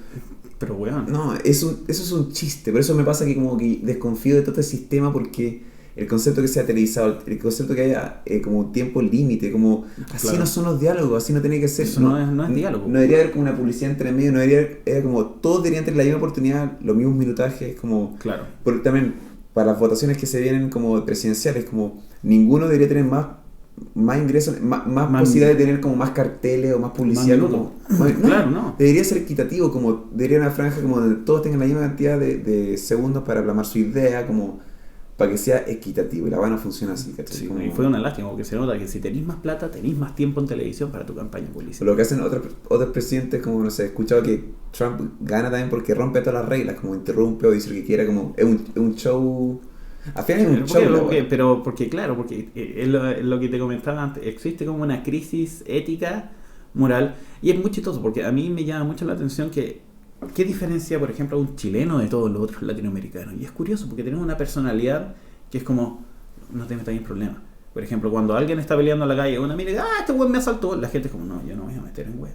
Speaker 2: pero weón.
Speaker 1: No, eso es un chiste. Por eso me pasa que como que desconfío de todo este sistema, porque el concepto que sea televisado, el concepto que haya como tiempo límite, como así claro. No son los diálogos, así no tiene que ser.
Speaker 2: Eso no es diálogo.
Speaker 1: No debería haber como una publicidad entre medio, no debería haber como todos deberían tener la misma oportunidad, los mismos minutajes, como
Speaker 2: claro.
Speaker 1: Porque también para las votaciones que se vienen como presidenciales, como ninguno debería tener más ingresos, más posibilidad de tener como más carteles o más publicidad.
Speaker 2: Claro, no.
Speaker 1: Debería ser equitativo, como debería una franja como donde todos tengan la misma cantidad de segundos para plasmar su idea, como para que sea equitativo, y la no funciona así, ¿cachai?
Speaker 2: Sí, y fue una lástima, porque se nota que si tenéis más plata, tenéis más tiempo en televisión para tu campaña política.
Speaker 1: Lo que hacen otros presidentes, como no sé, he escuchado que Trump gana también porque rompe todas las reglas, como interrumpe o dice lo que quiera, como es un show. Al final es un show.
Speaker 2: Pero porque es lo que te comentaba antes, existe como una crisis ética, moral, y es muy chistoso, porque a mí me llama mucho la atención ¿qué diferencia, por ejemplo, a un chileno de todos los otros latinoamericanos? Y es curioso porque tenemos una personalidad que es como, no te metas en problemas. Por ejemplo, cuando alguien está peleando en la calle, una mira, este weón me asaltó, la gente es como, no, yo no me voy a meter en weón.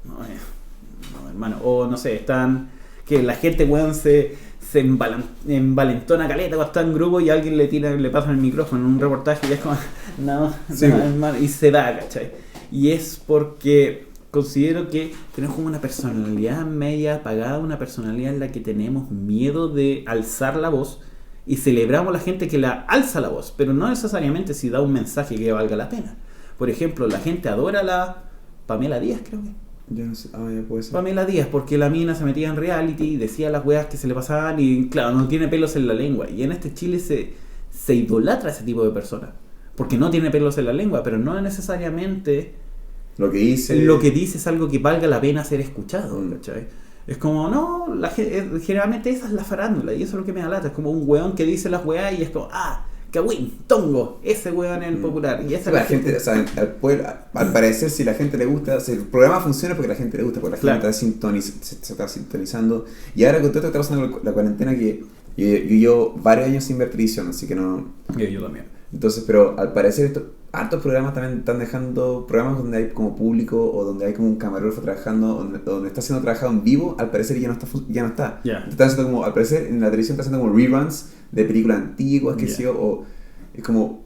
Speaker 2: No, hermano. O no sé, que la gente, weón, se envalentona caleta cuando está en grupo y alguien le pasa el micrófono en un reportaje y es como, no, hermano, y se da, ¿cachai? Y es porque considero que tenemos como una personalidad media apagada, una personalidad en la que tenemos miedo de alzar la voz y celebramos a la gente que la alza la voz, pero no necesariamente si da un mensaje que valga la pena. Por ejemplo, la gente adora a la Pamela Díaz, creo que.
Speaker 1: Yo no sé, ya puede ser.
Speaker 2: Pamela Díaz, porque la mina se metía en reality, decía las weas que se le pasaban y claro, no tiene pelos en la lengua. Y en este Chile se idolatra a ese tipo de personas, porque no tiene pelos en la lengua, pero no necesariamente lo que dice es algo que valga la pena ser escuchado, ¿cachai? Es como, no, generalmente esa es la farándula y eso es lo que me da lata. Es como un weón que dice las weas y es como, Kawin, Tongo, ese weón es el popular. Y esa
Speaker 1: la gente, o sea, al parecer, si la gente le gusta, el programa funciona porque la gente le gusta, porque la gente se está sintonizando. Y ahora con todo esto que está pasando la cuarentena, que yo varios años sin ver televisión, así que no.
Speaker 2: Yo también.
Speaker 1: Entonces, pero al parecer hartos programas también están dejando, programas donde hay como público o donde hay como un camarógrafo trabajando, donde está siendo trabajado en vivo, al parecer ya no está.
Speaker 2: Yeah.
Speaker 1: Están haciendo como, al parecer en la televisión están haciendo como reruns de películas antiguas, que
Speaker 2: Yeah.
Speaker 1: sé yo, o es como,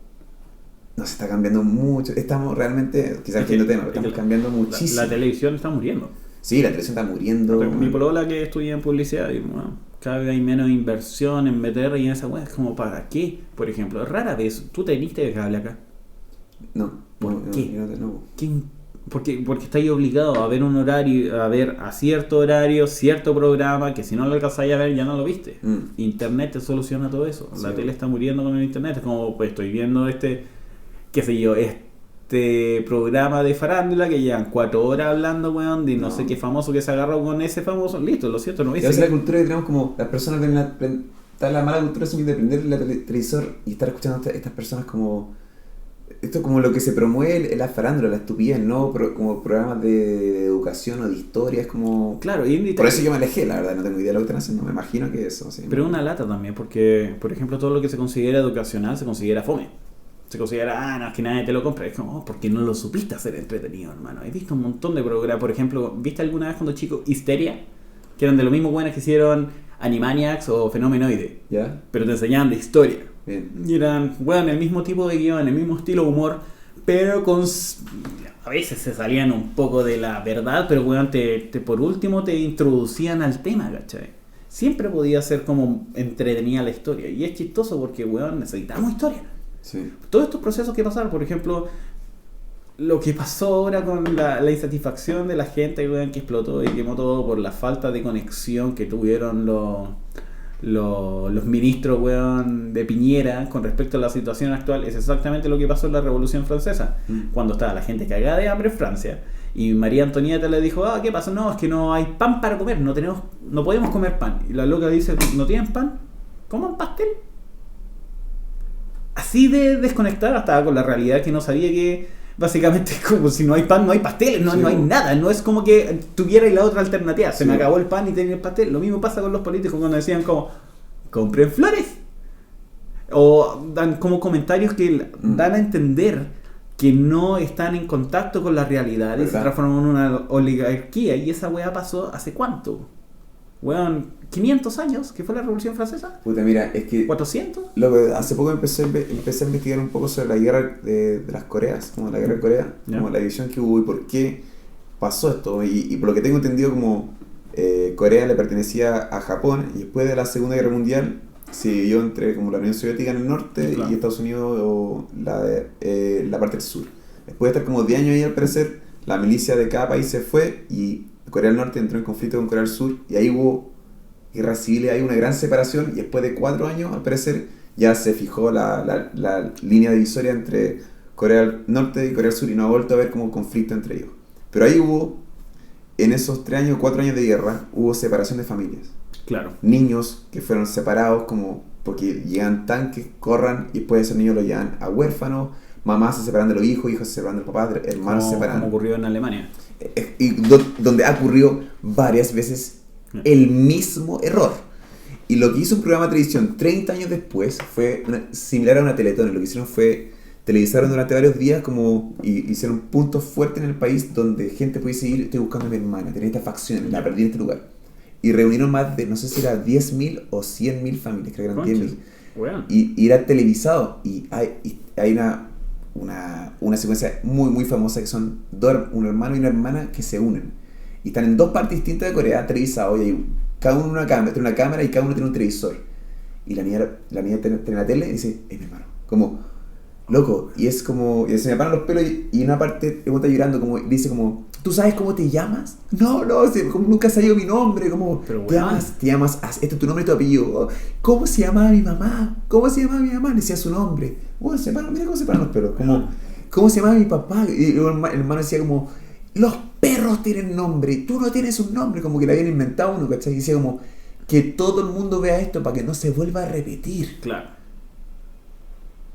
Speaker 1: no se está cambiando mucho, estamos realmente, quizás haciendo tema, pero estamos cambiando muchísimo.
Speaker 2: La televisión está muriendo.
Speaker 1: Sí, la televisión está muriendo.
Speaker 2: Mi polola que estudia en publicidad, y, bueno, cada vez hay menos inversión en meter y en esa weá, es como, ¿para qué? Por ejemplo, rara vez, ¿tú teniste de cable acá?
Speaker 1: No,
Speaker 2: ¿Por qué?
Speaker 1: No.
Speaker 2: Porque estáis obligados a ver un horario, a ver a cierto horario, cierto programa, que si no lo alcanzáis a ver ya no lo viste. Internet te soluciona todo eso.
Speaker 1: Sí.
Speaker 2: La tele está muriendo con el internet. Es como, pues estoy viendo qué sé yo, este programa de farándula que llevan 4 horas hablando, weón, de no sé qué famoso que se agarró con ese famoso. Listo, lo siento, no
Speaker 1: Y a
Speaker 2: viste.
Speaker 1: veces la cultura que tenemos como, las personas está la mala cultura de prender el televisor y estar escuchando a estas personas como... Esto es como lo que se promueve en la farándula, la estupidez, ¿no? Como programas de educación o de historia, es como...
Speaker 2: Claro,
Speaker 1: Por eso yo me alejé, la verdad, no tengo idea de lo que están haciendo, me imagino que eso, sí.
Speaker 2: Pero es una lata también, porque, por ejemplo, todo lo que se considera educacional se considera fome. Se considera, no, es que nadie te lo compra. Es como, porque no lo supiste hacer entretenido, hermano. He visto un montón de programas, por ejemplo, ¿viste alguna vez cuando chico Histeria? Que eran de los mismos buenos que hicieron Animaniacs o Fenomenoide.
Speaker 1: ¿Ya?
Speaker 2: Pero te enseñaban de historia.
Speaker 1: Bien.
Speaker 2: Y eran, bueno, el mismo tipo de guión, el mismo estilo de humor, pero a veces se salían un poco de la verdad, pero weón, por último te introducían al tema, ¿cachai? Siempre podía ser como entretenida la historia. Y es chistoso porque, weón, necesitamos historia.
Speaker 1: Sí.
Speaker 2: Todos estos procesos que pasaron, por ejemplo, lo que pasó ahora con la insatisfacción de la gente, weón, que explotó y quemó todo por la falta de conexión que tuvieron los ministros, weón, de Piñera con respecto a la situación actual, es exactamente lo que pasó en la Revolución Francesa, cuando estaba la gente cagada de hambre en Francia y María Antonieta le dijo, ¿qué pasa? No, es que no hay pan para comer, no podemos comer pan. Y la loca dice, ¿no tienen pan? ¿Coman pastel? Así de desconectada estaba con la realidad, que no sabía que básicamente como si no hay pan no hay pasteles, no hay nada, no es como que tuviera la otra alternativa, se me acabó el pan y tenía el pastel. Lo mismo pasa con los políticos cuando decían como, compren flores, o dan como comentarios que dan a entender que no están en contacto con la realidad y se transforman en una oligarquía. Y esa weá pasó ¿hace cuánto? Weón, 500 años, que fue la Revolución Francesa.
Speaker 1: Puta, mira, es que...
Speaker 2: ¿400?
Speaker 1: Hace poco empecé a investigar un poco sobre la guerra de las Coreas, como la guerra de Corea, como la división que hubo y por qué pasó esto. Y por lo que tengo entendido, como Corea le pertenecía a Japón, y después de la Segunda Guerra Mundial se dividió entre como la Unión Soviética en el norte y Estados Unidos o la parte del sur. Después de estar como 10 años ahí, al parecer, la milicia de cada país se fue y Corea del Norte entró en conflicto con Corea del Sur y ahí hubo guerra civil, hay una gran separación y después de 4 años, al parecer, ya se fijó la línea divisoria entre Corea del Norte y Corea del Sur y no ha vuelto a haber como conflicto entre ellos. Pero ahí hubo, en esos 3 años, 4 años de guerra, hubo separación de familias.
Speaker 2: Claro.
Speaker 1: Niños que fueron separados como porque llegan tanques, corran y después esos niños los llevan a huérfanos, mamás se separan de los hijos, hijos se separan del papá, hermanos se separan.
Speaker 2: Como ocurrió en Alemania.
Speaker 1: Y donde ha ocurrido varias veces el mismo error. Y lo que hizo un programa de televisión 30 años después fue similar a una Teletón. Lo que hicieron fue televisaron durante varios días como y hicieron puntos fuertes en el país donde gente pudiese ir, estoy buscando a mi hermana, tenía esta facción, la perdí en este lugar. Y reunieron más de, no sé si era 10.000 o 100.000 familias, creo que eran 10.000.
Speaker 2: Bueno.
Speaker 1: Y era televisado. Y hay una secuencia muy muy famosa que son un hermano y una hermana que se unen. Y están en 2 partes distintas de Corea, televisados, y hay cada uno tiene una cámara y cada uno tiene un televisor. Y la niña tiene la tele y dice, es mi hermano. Como, loco, y es como, y se me paran los pelos y en una parte uno está llorando, como dice como, ¿tú sabes cómo te llamas? No, como nunca ha salido mi nombre, como, te llamas, este es tu nombre y tu apellido. ¿Cómo se llamaba mi mamá? ¿Cómo se llamaba mi mamá? Decía su nombre. Bueno, mira cómo se paran los pelos, como, ¿cómo se llamaba mi papá? Y el hermano decía como, los perros tienen nombre, tú no tienes un nombre, como que le habían inventado uno, ¿cachai? Y decía como, que todo el mundo vea esto para que no se vuelva a repetir.
Speaker 2: Claro.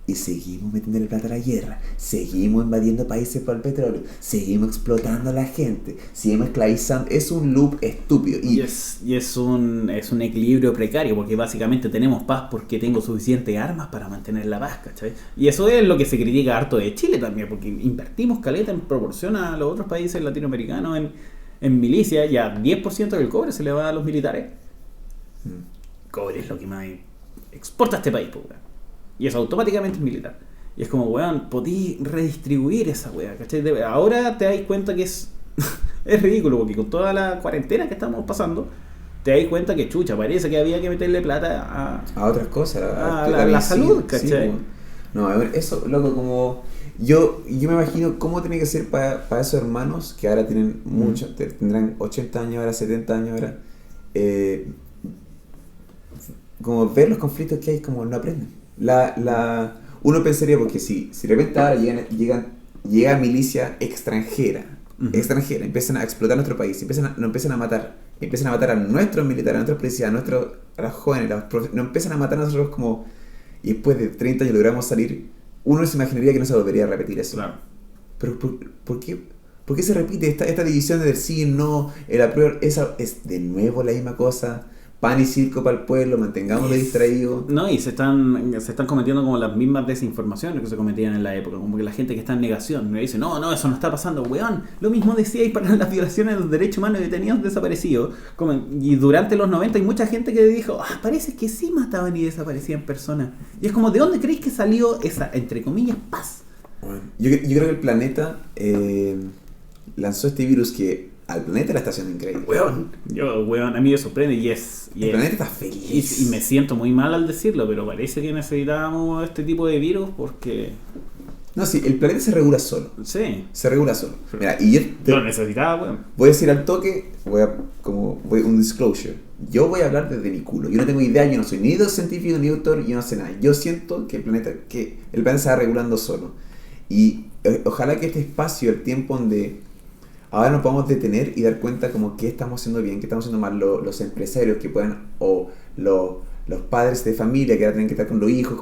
Speaker 1: y seguimos metiéndole plata a la guerra, seguimos invadiendo países por el petróleo, seguimos explotando a la gente, seguimos esclavizando. Es un loop estúpido.
Speaker 2: Y es un equilibrio precario, porque básicamente tenemos paz porque tengo suficientes armas para mantener la paz, ¿cachai? Y eso es lo que se critica harto de Chile también, porque invertimos caleta en proporción a los otros países latinoamericanos en milicia. Ya 10% del cobre se le va a los militares. Cobre es lo que más exporta a este país, pues, weón. Y eso automáticamente es militar. Y es como, weón, podí redistribuir esa weá, ¿cachai? Ahora te das cuenta que es ridículo, porque con toda la cuarentena que estamos pasando, te das cuenta que, chucha, parece que había que meterle plata a
Speaker 1: otras cosas,
Speaker 2: a la salud, ¿cachai?
Speaker 1: Sí, no, a ver, eso, loco, como... Yo me imagino cómo tiene que ser para esos hermanos que ahora tienen mucho, tendrán 80 años ahora, 70 años ahora, como ver los conflictos que hay, como no aprenden. Uno pensaría, porque si de repente ahora llega milicia extranjera, empiezan a explotar nuestro país, nos empiezan a matar a nuestros militares, a nuestros policías, a los jóvenes, nos empiezan a matar a nosotros como... Y después de 30 años logramos salir, uno se imaginaría que no se volvería a repetir eso.
Speaker 2: Claro.
Speaker 1: Pero ¿por qué se repite esta división del sí, no, el apruebo? Esa es de nuevo la misma cosa. Pan y circo para el pueblo, mantengámoslo distraído.
Speaker 2: No, y se están cometiendo como las mismas desinformaciones que se cometían en la época, como que la gente que está en negación me dice, no, eso no está pasando, weón. Lo mismo decíais para las violaciones de los derechos humanos de detenidos desaparecidos. Y durante los 90 hay mucha gente que dijo, parece que sí mataban y desaparecían personas. Y es como, ¿de dónde creéis que salió esa, entre comillas, paz?
Speaker 1: Bueno, yo creo que el planeta lanzó este virus que al planeta la está haciendo increíble.
Speaker 2: Weón, a mí me sorprende
Speaker 1: el planeta está feliz.
Speaker 2: Y me siento muy mal al decirlo, pero parece que necesitábamos este tipo de virus porque...
Speaker 1: No, sí, el planeta se regula solo.
Speaker 2: Sí.
Speaker 1: Se regula solo. Mira, y yo
Speaker 2: lo necesitaba, weón.
Speaker 1: Voy a decir al toque, un disclosure. Yo voy a hablar desde mi culo. Yo no tengo idea, yo no soy ni científico ni doctor, yo no sé nada. Yo siento que el planeta se va regulando solo. Y ojalá que este espacio, el tiempo donde ahora nos podamos detener y dar cuenta como qué estamos haciendo bien, qué estamos haciendo mal, los empresarios que puedan, o los padres de familia que ahora tienen que estar con los hijos,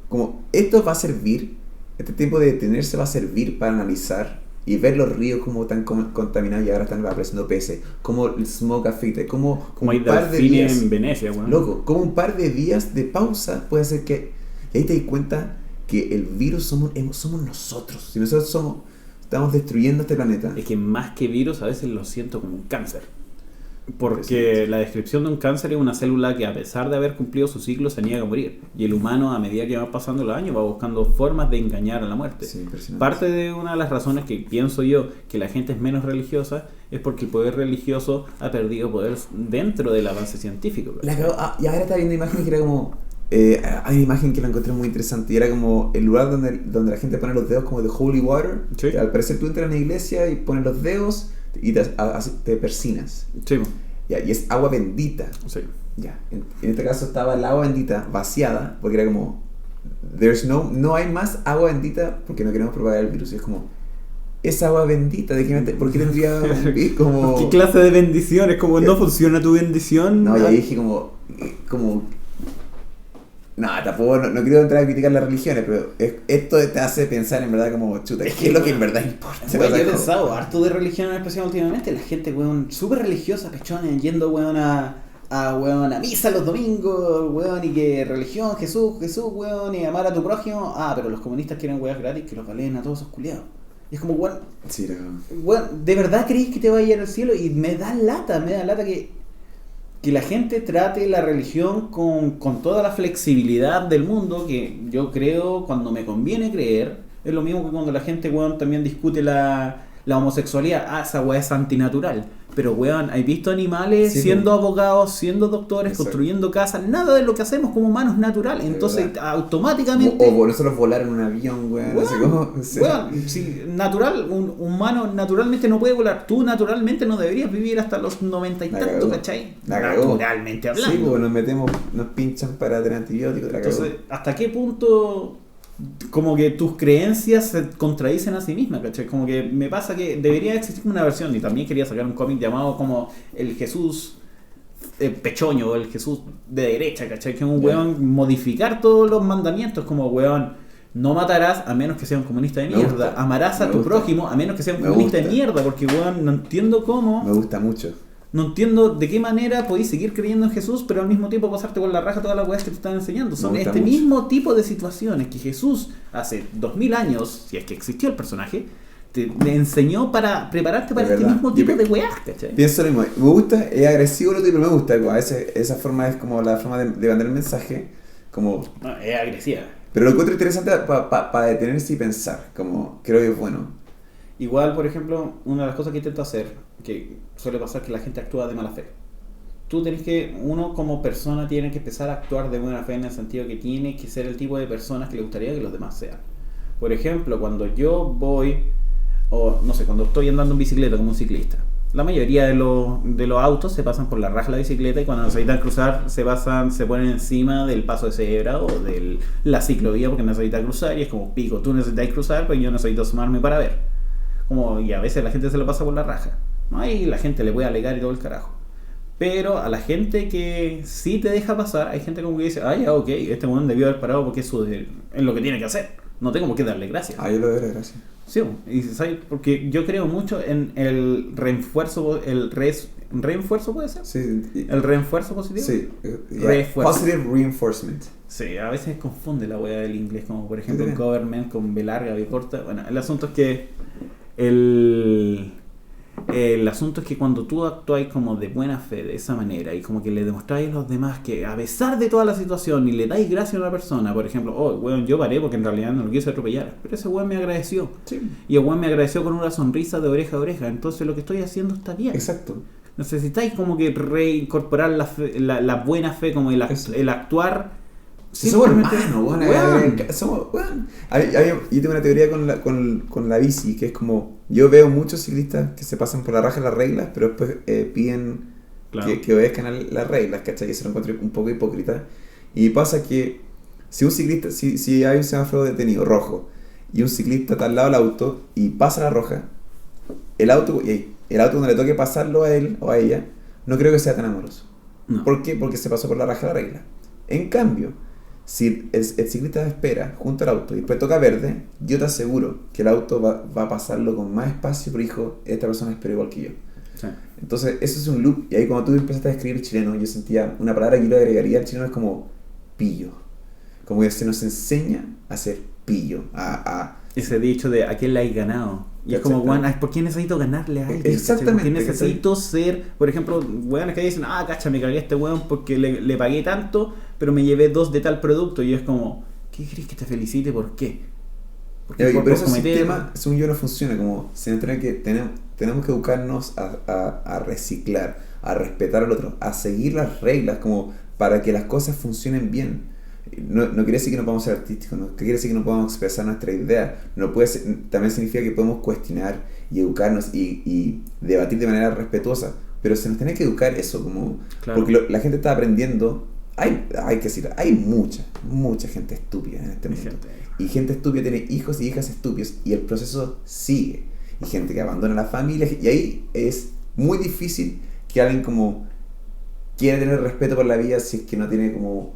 Speaker 1: como esto va a servir, este tiempo de detenerse va a servir para analizar y ver los ríos como están contaminados y ahora están apareciendo peces, como el smog afecta, como
Speaker 2: hay
Speaker 1: un par de
Speaker 2: días
Speaker 1: días
Speaker 2: en Venecia, bueno.
Speaker 1: Loco, como un par de días de pausa puede hacer que, y ahí te das cuenta que el virus somos nosotros. Si nosotros estamos destruyendo este planeta.
Speaker 2: Es que más que virus a veces lo siento como un cáncer. Porque la descripción de un cáncer es una célula que a pesar de haber cumplido su ciclo se niega a morir. Y el humano a medida que va pasando los años va buscando formas de engañar a la muerte.
Speaker 1: Sí,
Speaker 2: parte de una de las razones que pienso yo que la gente es menos religiosa es porque el poder religioso ha perdido poder dentro del avance científico.
Speaker 1: Y ahora está viendo imágenes que era como... hay una imagen que la encontré muy interesante y era como el lugar donde la gente pone los dedos como de holy water.
Speaker 2: Sí.
Speaker 1: Al parecer tú entras en la iglesia y pones los dedos y te persinas.
Speaker 2: Sí.
Speaker 1: Ya, y es agua bendita.
Speaker 2: Sí.
Speaker 1: Ya. En este caso estaba el agua bendita vaciada porque era como no hay más agua bendita porque no queremos propagar el virus. Y es como esa agua bendita, ¿por qué tendría como...
Speaker 2: ¿Qué clase de bendición? Es como, ¿no funciona tu bendición?
Speaker 1: No, y ahí dije como no, tampoco, no quiero entrar a criticar las religiones, pero esto te hace pensar en verdad como, chuta, ¿qué es lo que en verdad importa?
Speaker 2: Yo he pensado harto de religión en especial últimamente, la gente, weón, súper religiosa, pechones, yendo, weón, a misa los domingos, weón, y que religión, Jesús, weón, y amar a tu prójimo. Pero los comunistas quieren weas gratis que los valen a todos esos culiados. Y es como, weón,
Speaker 1: sí,
Speaker 2: weón, ¿de verdad creéis que te va a ir al cielo? Y me da lata que la gente trate la religión con toda la flexibilidad del mundo, que yo creo cuando me conviene creer. Es lo mismo que cuando la gente, weón, también discute la homosexualidad. Esa weá es antinatural. Pero, weón, ¿has visto animales siendo abogados, siendo doctores,
Speaker 1: exacto, construyendo
Speaker 2: casas? Nada de lo que hacemos como humanos es natural. Entonces, automáticamente...
Speaker 1: O nosotros volar en un avión, weón. No sé cómo.
Speaker 2: Weón, si un humano naturalmente no puede volar. Tú naturalmente no deberías vivir hasta los 90 y tanto, ¿cachai? Naturalmente hablando.
Speaker 1: Sí, pues nos pinchan para tener antibióticos.
Speaker 2: Entonces, ¿hasta qué punto... como que tus creencias se contradicen a sí mismas, ¿cachai? Como que me pasa que debería existir una versión, y también quería sacar un cómic llamado como el Jesús pechoño, o el Jesús de derecha, ¿cachai? Que es un weón modificar todos los mandamientos, como weón, No matarás a menos que sea un comunista de
Speaker 1: Me
Speaker 2: mierda.
Speaker 1: gusta.
Speaker 2: Amarás a
Speaker 1: Me
Speaker 2: tu
Speaker 1: gusta.
Speaker 2: prójimo a menos que sea un
Speaker 1: Me
Speaker 2: comunista de
Speaker 1: gusta.
Speaker 2: mierda. Porque, weón, no entiendo cómo.
Speaker 1: Me gusta mucho.
Speaker 2: No entiendo de qué manera podéis seguir creyendo en Jesús, pero al mismo tiempo pasarte con la raja todas las weas que te están enseñando. Son
Speaker 1: Me gusta
Speaker 2: este
Speaker 1: mucho.
Speaker 2: mismo tipo de situaciones que Jesús, hace 2000 años, si es que existió el personaje, te enseñó para prepararte para
Speaker 1: Es
Speaker 2: este
Speaker 1: verdad.
Speaker 2: mismo
Speaker 1: Yo
Speaker 2: tipo
Speaker 1: pi-
Speaker 2: de weas, ¿cachai?
Speaker 1: Pienso lo mismo. Me gusta, es agresivo lo pero me gusta. A veces esa forma es como la forma de mandar el mensaje. Como...
Speaker 2: No, es agresiva.
Speaker 1: Pero lo encuentro interesante para detenerse y pensar. Como creo que es bueno.
Speaker 2: Igual, por ejemplo, una de las cosas que intento hacer, que suele pasar que la gente actúa de mala fe. Tú tenés que, uno como persona tiene que empezar a actuar de buena fe en el sentido que tiene que ser el tipo de personas que le gustaría que los demás sean. Por ejemplo, cuando yo voy, o no sé, cuando estoy andando en bicicleta como un ciclista, la mayoría de los autos se pasan por la raja de la bicicleta y cuando necesitan cruzar se ponen encima del paso de cebra o de la ciclovía porque necesitan cruzar y es como pico, tú necesitas cruzar pero yo necesito asomarme para ver. Y a veces la gente se lo pasa por la raja, ¿no? Y la gente le puede alegar y todo el carajo. Pero a la gente que sí te deja pasar, hay gente como que dice, ah, ya, ok, este momento debió haber parado porque es lo que tiene que hacer. No tengo por qué darle gracias.
Speaker 1: Ah, yo lo doy gracias.
Speaker 2: Sí, y ¿sabes? Porque yo creo mucho en el refuerzo, ¿refuerzo puede ser?
Speaker 1: Sí.
Speaker 2: ¿El refuerzo positivo?
Speaker 1: Sí.
Speaker 2: Refuerzo.
Speaker 1: Positive reinforcement.
Speaker 2: Sí, a veces confunde la wea del inglés, como por ejemplo
Speaker 1: Sí.
Speaker 2: government con B larga, B corta. Bueno, el asunto es que el asunto es que cuando tú actúas como de buena fe, de esa manera, y como que le demostráis a los demás que a pesar de toda la situación y le dais gracias a una persona, por ejemplo, oh, weón, yo paré porque en realidad no lo quise atropellar, pero ese weón me agradeció.
Speaker 1: Sí.
Speaker 2: Y el weón me agradeció con una sonrisa de oreja a oreja, entonces lo que estoy haciendo está bien.
Speaker 1: Exacto.
Speaker 2: Necesitáis como que reincorporar la buena fe, como el actuar.
Speaker 1: Si somos
Speaker 2: simplemente-
Speaker 1: hermanos, bueno,
Speaker 2: Weón.
Speaker 1: somos, bueno. Yo tengo una teoría con la bici, que es como, yo veo muchos ciclistas que se pasan por la raja de las reglas, pero después piden
Speaker 2: Claro.
Speaker 1: que obedezcan a las reglas, ¿cachai? Y se lo encuentro un poco hipócrita. Y pasa que si un ciclista, si hay un semáforo detenido, rojo, y un ciclista está al lado del auto y pasa la roja, el auto cuando le toque pasarlo a él o a ella, no creo que sea tan amoroso.
Speaker 2: No.
Speaker 1: ¿Por qué? Porque se pasó por la raja de la regla. En cambio, si el ciclista espera junto al auto y después toca verde, yo te aseguro que el auto va a pasarlo con más espacio, pero hijo, esta persona espera igual que yo.
Speaker 2: Sí.
Speaker 1: Entonces, eso es un loop. Y ahí cuando tú empezaste a escribir chileno, yo sentía una palabra que yo le agregaría al chileno es como pillo. Como que se nos enseña a ser pillo,
Speaker 2: Ese dicho de ¿a quién le hay ganado? Y es como, weón, ¿por qué necesito ganarle a alguien?
Speaker 1: Exactamente,
Speaker 2: ¿Por qué necesito ser, por ejemplo, weones que dicen, cacha, me cagué a este weón porque le pagué tanto, pero me llevé 2 de tal producto? Y es como, ¿qué crees que te felicite? ¿Por qué? Porque
Speaker 1: pero ese sistema, según yo, no funciona. Como se nos tenemos que educarnos a reciclar, a respetar al otro, a seguir las reglas, como para que las cosas funcionen bien. No quiere decir que no podamos ser artísticos, no quiere decir que no podamos expresar nuestra idea. También significa que podemos cuestionar y educarnos y debatir de manera respetuosa. Pero se nos tiene que educar eso, como
Speaker 2: Claro.
Speaker 1: porque la gente está aprendiendo. Hay que decir, hay mucha gente estúpida en este mundo. Y gente estúpida tiene hijos y hijas estúpidos y el proceso sigue. Y gente que abandona la familia y ahí es muy difícil que alguien como quiera tener respeto por la vida si es que no tiene como...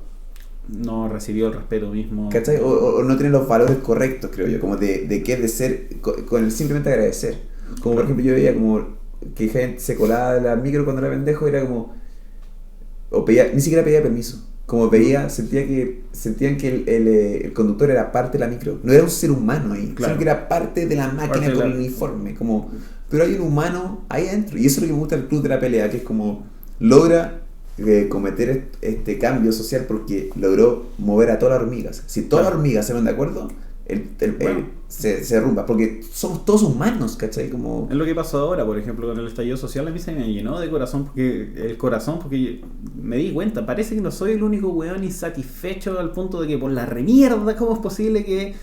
Speaker 2: No recibió el respeto mismo.
Speaker 1: ¿Cachai? O no tiene los valores correctos, creo yo, como de qué es de ser, con el simplemente agradecer. Como por ejemplo yo veía como que gente se colaba de la micro cuando era pendejo, era como... ni siquiera pedía permiso. Como sentían que el conductor era parte de la micro. No era un ser humano ahí,
Speaker 2: Claro.
Speaker 1: sino que era parte de la máquina con el uniforme. Como, pero hay un humano ahí adentro. Y eso es lo que me gusta del club de la pelea, que es como logra cometer este cambio social porque logró mover a todas las hormigas. Si todas las hormigas se ven de acuerdo, se derrumba. Porque somos todos humanos, ¿cachai? Como...
Speaker 2: Es lo que pasó ahora, por ejemplo, con el estallido social. A mí se me llenó de corazón porque me di cuenta, parece que no soy el único weón insatisfecho al punto de que por la remierda, ¿cómo es posible que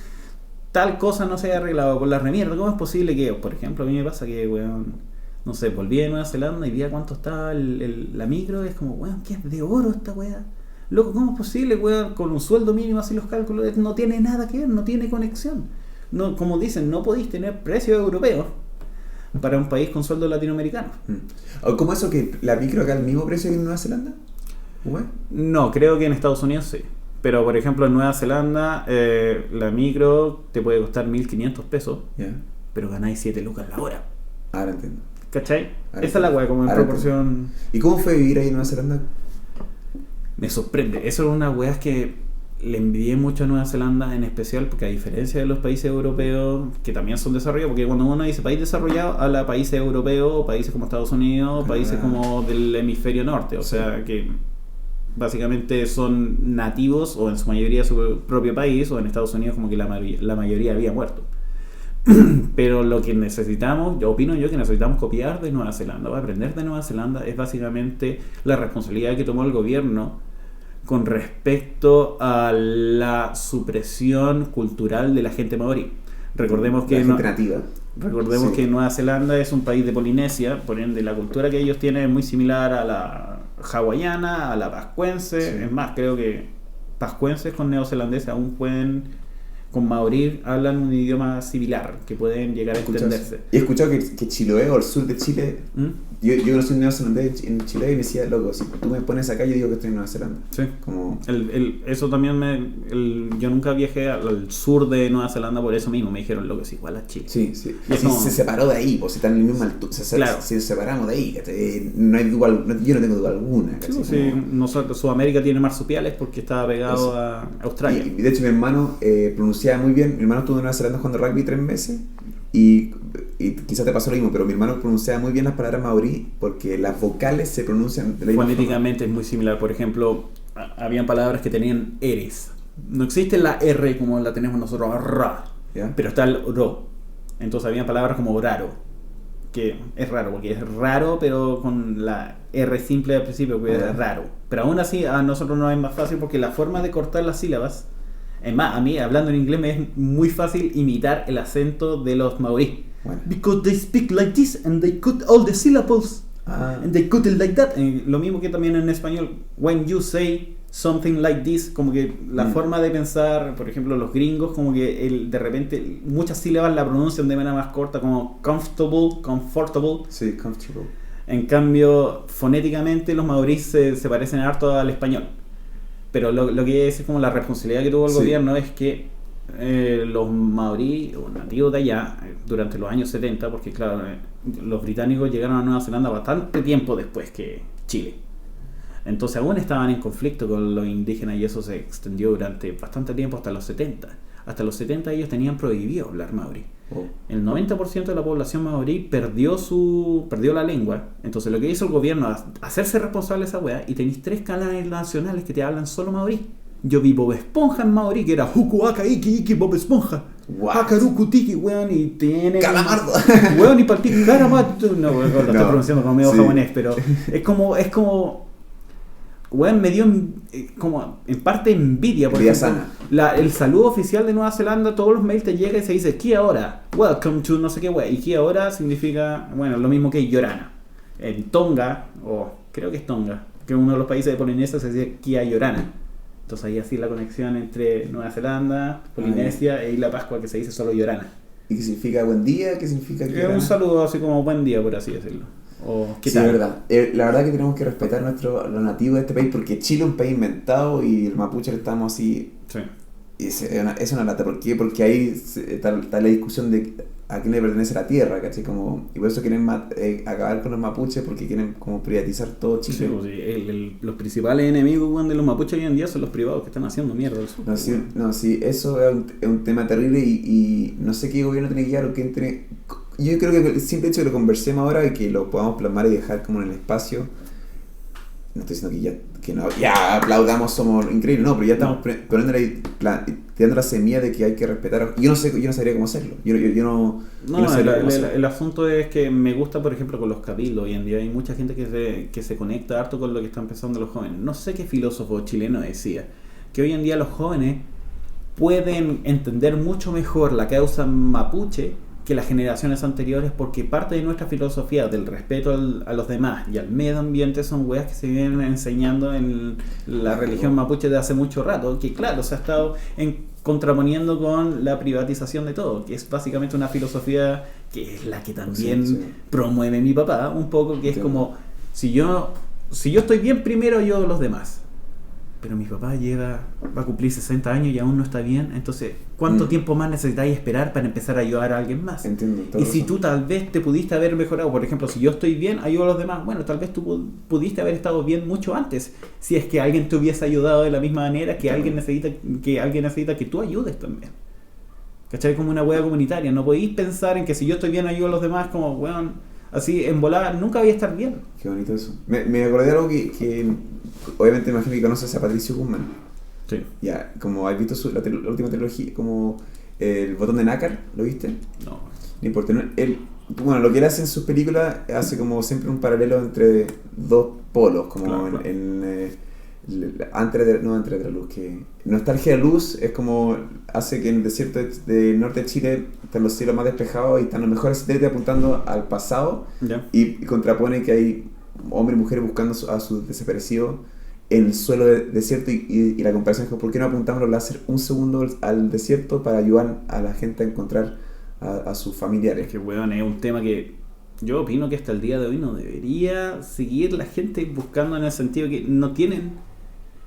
Speaker 2: tal cosa no se haya arreglado? Por la remierda, ¿cómo es posible que, por ejemplo, a mí me pasa que, weón, no sé, volví de Nueva Zelanda y vi a cuánto estaba la micro, es como, weón, ¿qué es de oro esta weá? Loco, ¿cómo es posible, weón? Con un sueldo mínimo así los cálculos, no tiene nada que ver, no tiene conexión. No, como dicen, no podéis tener precios europeos para un país con sueldo latinoamericano.
Speaker 1: ¿Cómo eso que la micro acá al mismo precio que en Nueva Zelanda? ¿Cómo es?
Speaker 2: No, creo que en Estados Unidos sí. Pero por ejemplo en Nueva Zelanda la micro te puede costar 1.500 pesos, pero ganáis 7 lucas la hora.
Speaker 1: Ahora entiendo.
Speaker 2: ¿Cachai? Esa es la weá, como en proporción.
Speaker 1: Entiendo. ¿Y cómo fue vivir ahí en Nueva Zelanda?
Speaker 2: Me sorprende. Eso es una weá que le envidié mucho a Nueva Zelanda en especial, porque a diferencia de los países europeos que también son desarrollados, porque cuando uno dice país desarrollado, habla de países europeos, países como Estados Unidos, países como del hemisferio norte, o sea que básicamente son nativos o en su mayoría de su propio país, o en Estados Unidos como que la mayoría había muerto. Pero lo que necesitamos, yo opino que necesitamos copiar de Nueva Zelanda, o aprender de Nueva Zelanda, es básicamente la responsabilidad que tomó el gobierno con respecto a la supresión cultural de la gente maorí. Recordemos que que Nueva Zelanda es un país de Polinesia, por ende la cultura que ellos tienen es muy similar a la hawaiana, a la pascuense. Sí. Es más, creo que pascuenses con neozelandeses aún pueden, con maorí hablan un idioma similar, que pueden llegar a entenderse.
Speaker 1: Y he escuchado que Chiloé o el sur de Chile, yo conocí un neozelandés en Chile y me decía, loco, si tú me pones acá yo digo que estoy en Nueva Zelanda.
Speaker 2: Sí. Como... eso también yo nunca viajé al sur de Nueva Zelanda por eso mismo, me dijeron, loco, es igual a Chile.
Speaker 1: Sí. Y como... se separó de ahí, pues si están en la misma altura, claro. Si nos separamos de ahí, no hay duda, yo no tengo duda alguna.
Speaker 2: Sí, nosotros, Sudamérica tiene marsupiales porque estaba pegado a Australia.
Speaker 1: Y de hecho mi hermano pronunciaba muy bien, mi hermano estuvo en Nueva Zelanda jugando rugby 3 meses y quizás te pasó lo mismo, pero mi hermano pronunciaba muy bien las palabras maorí porque las vocales se pronuncian de la misma forma.
Speaker 2: Fonéticamente es muy similar. Por ejemplo, habían palabras que tenían eres. No existe la R como la tenemos nosotros, ra, pero está el ro. Entonces habían palabras como oraro, que es raro, porque es raro, pero con la R simple al principio, que es raro. Pero aún así a nosotros nos es más fácil porque la forma de cortar las sílabas, es más, a mí hablando en inglés me es muy fácil imitar el acento de los maorí. Bueno. Because they speak like this and they cut all the syllables and they cut it like that. Lo mismo que también en español, when you say something like this, como que la forma de pensar, por ejemplo, los gringos, como que de repente muchas sílabas la pronuncian de manera más corta, como comfortable.
Speaker 1: Sí, comfortable.
Speaker 2: En cambio, fonéticamente los maoríes se parecen harto al español. Pero lo que es como la responsabilidad que tuvo el gobierno es que los maorí o nativos de allá durante los años 70, porque claro, los británicos llegaron a Nueva Zelanda bastante tiempo después que Chile, entonces aún estaban en conflicto con los indígenas y eso se extendió durante bastante tiempo hasta los 70. Hasta los 70 ellos tenían prohibido hablar maorí. El 90% de la población maorí perdió la lengua. Entonces lo que hizo el gobierno es hacerse responsable de esa wea, y tenéis 3 canales nacionales que te hablan solo maorí. Yo vi Bob Esponja en maorí, que era Huku Aka Iki Iki Bob Esponja. Hakaruku Tiki, weón, y tiene...
Speaker 1: ¡Calamardo!
Speaker 2: Weón, y partí Caramardo. No, weón, lo estoy pronunciando como medio japonés, pero es como weón, me dio como en parte envidia, porque el saludo oficial de Nueva Zelanda, todos los mails te llega y se dice Kia ora, welcome to no sé qué weón, y Kia ora significa, bueno, lo mismo que Yorana. En Tonga, creo que es Tonga, que es uno de los países de Polinesia, se dice Kia Yorana. Entonces ahí así la conexión entre Nueva Zelanda, Polinesia e Isla Pascua, que se dice solo Yorana.
Speaker 1: ¿Y qué significa buen día? ¿Qué significa
Speaker 2: Yorana? Es un saludo así como buen día, por así decirlo.
Speaker 1: Sí, es verdad. La verdad que tenemos que respetar lo nativo de este país, porque Chile es un país inventado y el mapuche estamos así. Sí. Y es una lata. ¿Por qué? Porque ahí está la discusión de a quién le pertenece la tierra, ¿cachai? Y por eso quieren acabar con los mapuches, porque quieren como privatizar todo Chile.
Speaker 2: Sí, pues, los principales enemigos de los mapuches hoy en día son los privados que están haciendo mierda al sur.
Speaker 1: Sí, eso es un tema terrible y no sé qué gobierno tiene que guiar o quién tiene... Yo creo que el simple hecho de que lo conversemos ahora y que lo podamos plasmar y dejar como en el espacio, no estoy diciendo que ya aplaudamos, somos increíbles, no, pero ya estamos tirando la semilla de que hay que respetar. Yo no sabría cómo hacerlo.
Speaker 2: El asunto es que me gusta, por ejemplo, con los cabildos. Hoy en día hay mucha gente que se conecta harto con lo que están pensando los jóvenes. No sé qué filósofo chileno decía que hoy en día los jóvenes pueden entender mucho mejor la causa mapuche que las generaciones anteriores, porque parte de nuestra filosofía del respeto a los demás y al medio ambiente son weas que se vienen enseñando en la religión mapuche de hace mucho rato, que claro, se ha estado contraponiendo con la privatización de todo, que es básicamente una filosofía que es la que también promueve mi papá un poco, que es como si yo estoy bien, primero yo los demás. pero mi papá va a cumplir 60 años y aún no está bien, entonces, ¿cuánto tiempo más necesitáis esperar para empezar a ayudar a alguien más?
Speaker 1: Entiendo.
Speaker 2: Y si tú tal vez te pudiste haber mejorado, por ejemplo, si yo estoy bien, ayudo a los demás, bueno, tal vez tú pudiste haber estado bien mucho antes, si es que alguien te hubiese ayudado de la misma manera que alguien necesita que tú ayudes también. ¿Cachai? Como una hueá comunitaria, no podéis pensar en que si yo estoy bien ayudo a los demás, como, bueno, así en volada, nunca voy a estar bien.
Speaker 1: Qué bonito eso. Me acordé de algo que obviamente imagino que conoces a Patricio Guzmán.
Speaker 2: Sí.
Speaker 1: Ya, como has visto la última trilogía, como El botón de nácar, ¿lo viste?
Speaker 2: No.
Speaker 1: No importa. Bueno, lo que él hace en sus películas hace como siempre un paralelo entre dos polos, como
Speaker 2: Claro.
Speaker 1: Antes de la luz, que Nostalgia de Luz es como hace que en el desierto del norte de Chile están los cielos más despejados y están los mejores satélites apuntando al pasado,
Speaker 2: Ya.
Speaker 1: y contrapone que hay hombres y mujeres buscando a sus desaparecidos en el suelo desierto, y la comparación es que ¿por qué no apuntamos los láser un segundo al desierto para ayudar a la gente a encontrar a sus familiares?
Speaker 2: Es que, weón, es un tema que yo opino que hasta el día de hoy no debería seguir la gente buscando, en el sentido que no tienen...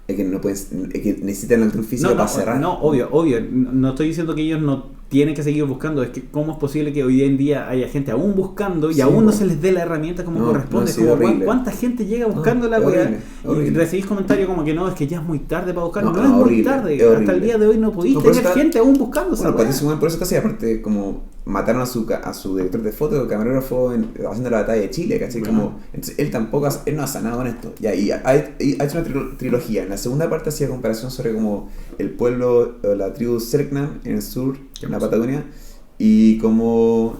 Speaker 1: Es que no puedes, es que necesitan la electrón física para cerrar.
Speaker 2: No, obvio. No estoy diciendo que ellos no tienen que seguir buscando. Es que cómo es posible que hoy en día haya gente aún buscando y
Speaker 1: Sí,
Speaker 2: aún no se les dé la herramienta como corresponde.
Speaker 1: sí,
Speaker 2: como,
Speaker 1: horrible.
Speaker 2: ¿cuánta gente llega buscando la weá? Y
Speaker 1: horrible.
Speaker 2: recibís comentarios como que no, es que ya es muy tarde para buscar. No,
Speaker 1: No,
Speaker 2: es muy
Speaker 1: horrible,
Speaker 2: tarde.
Speaker 1: es horrible.
Speaker 2: Hasta el día de hoy no podís
Speaker 1: No, por eso
Speaker 2: tener
Speaker 1: está-
Speaker 2: gente aún buscando esa
Speaker 1: Bueno,
Speaker 2: weá.
Speaker 1: Patricio Guzmán por eso está así, aparte como mataron a su director de foto, camarógrafo, haciendo la batalla de Chile, ¿cachai?
Speaker 2: Bueno.
Speaker 1: Como, entonces, él no ha sanado con esto. Ya, y ha hecho una trilogía. En la segunda parte hacía comparación sobre como el pueblo, la tribu Selknam en el sur, en la Patagonia, y cómo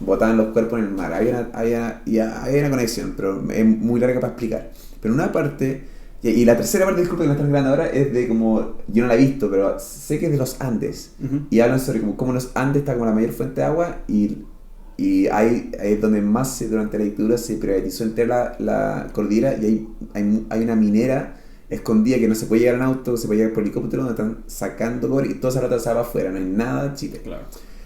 Speaker 1: botaban los cuerpos en el mar. Había una conexión, pero es muy larga para explicar. Pero una parte... Y la tercera parte, disculpa que la están grabando ahora, es de como, yo no la he visto, pero sé que es de los Andes.
Speaker 2: Ujú.
Speaker 1: Y hablan sobre cómo los Andes está como la mayor fuente de agua, y ahí es donde más durante la dictadura se privatizó entera la cordillera, y hay una minera escondida que no se puede llegar en auto, se puede llegar por helicóptero, donde están sacando cobre y toda esa rata se va afuera, no hay nada en Chile.
Speaker 2: Claro.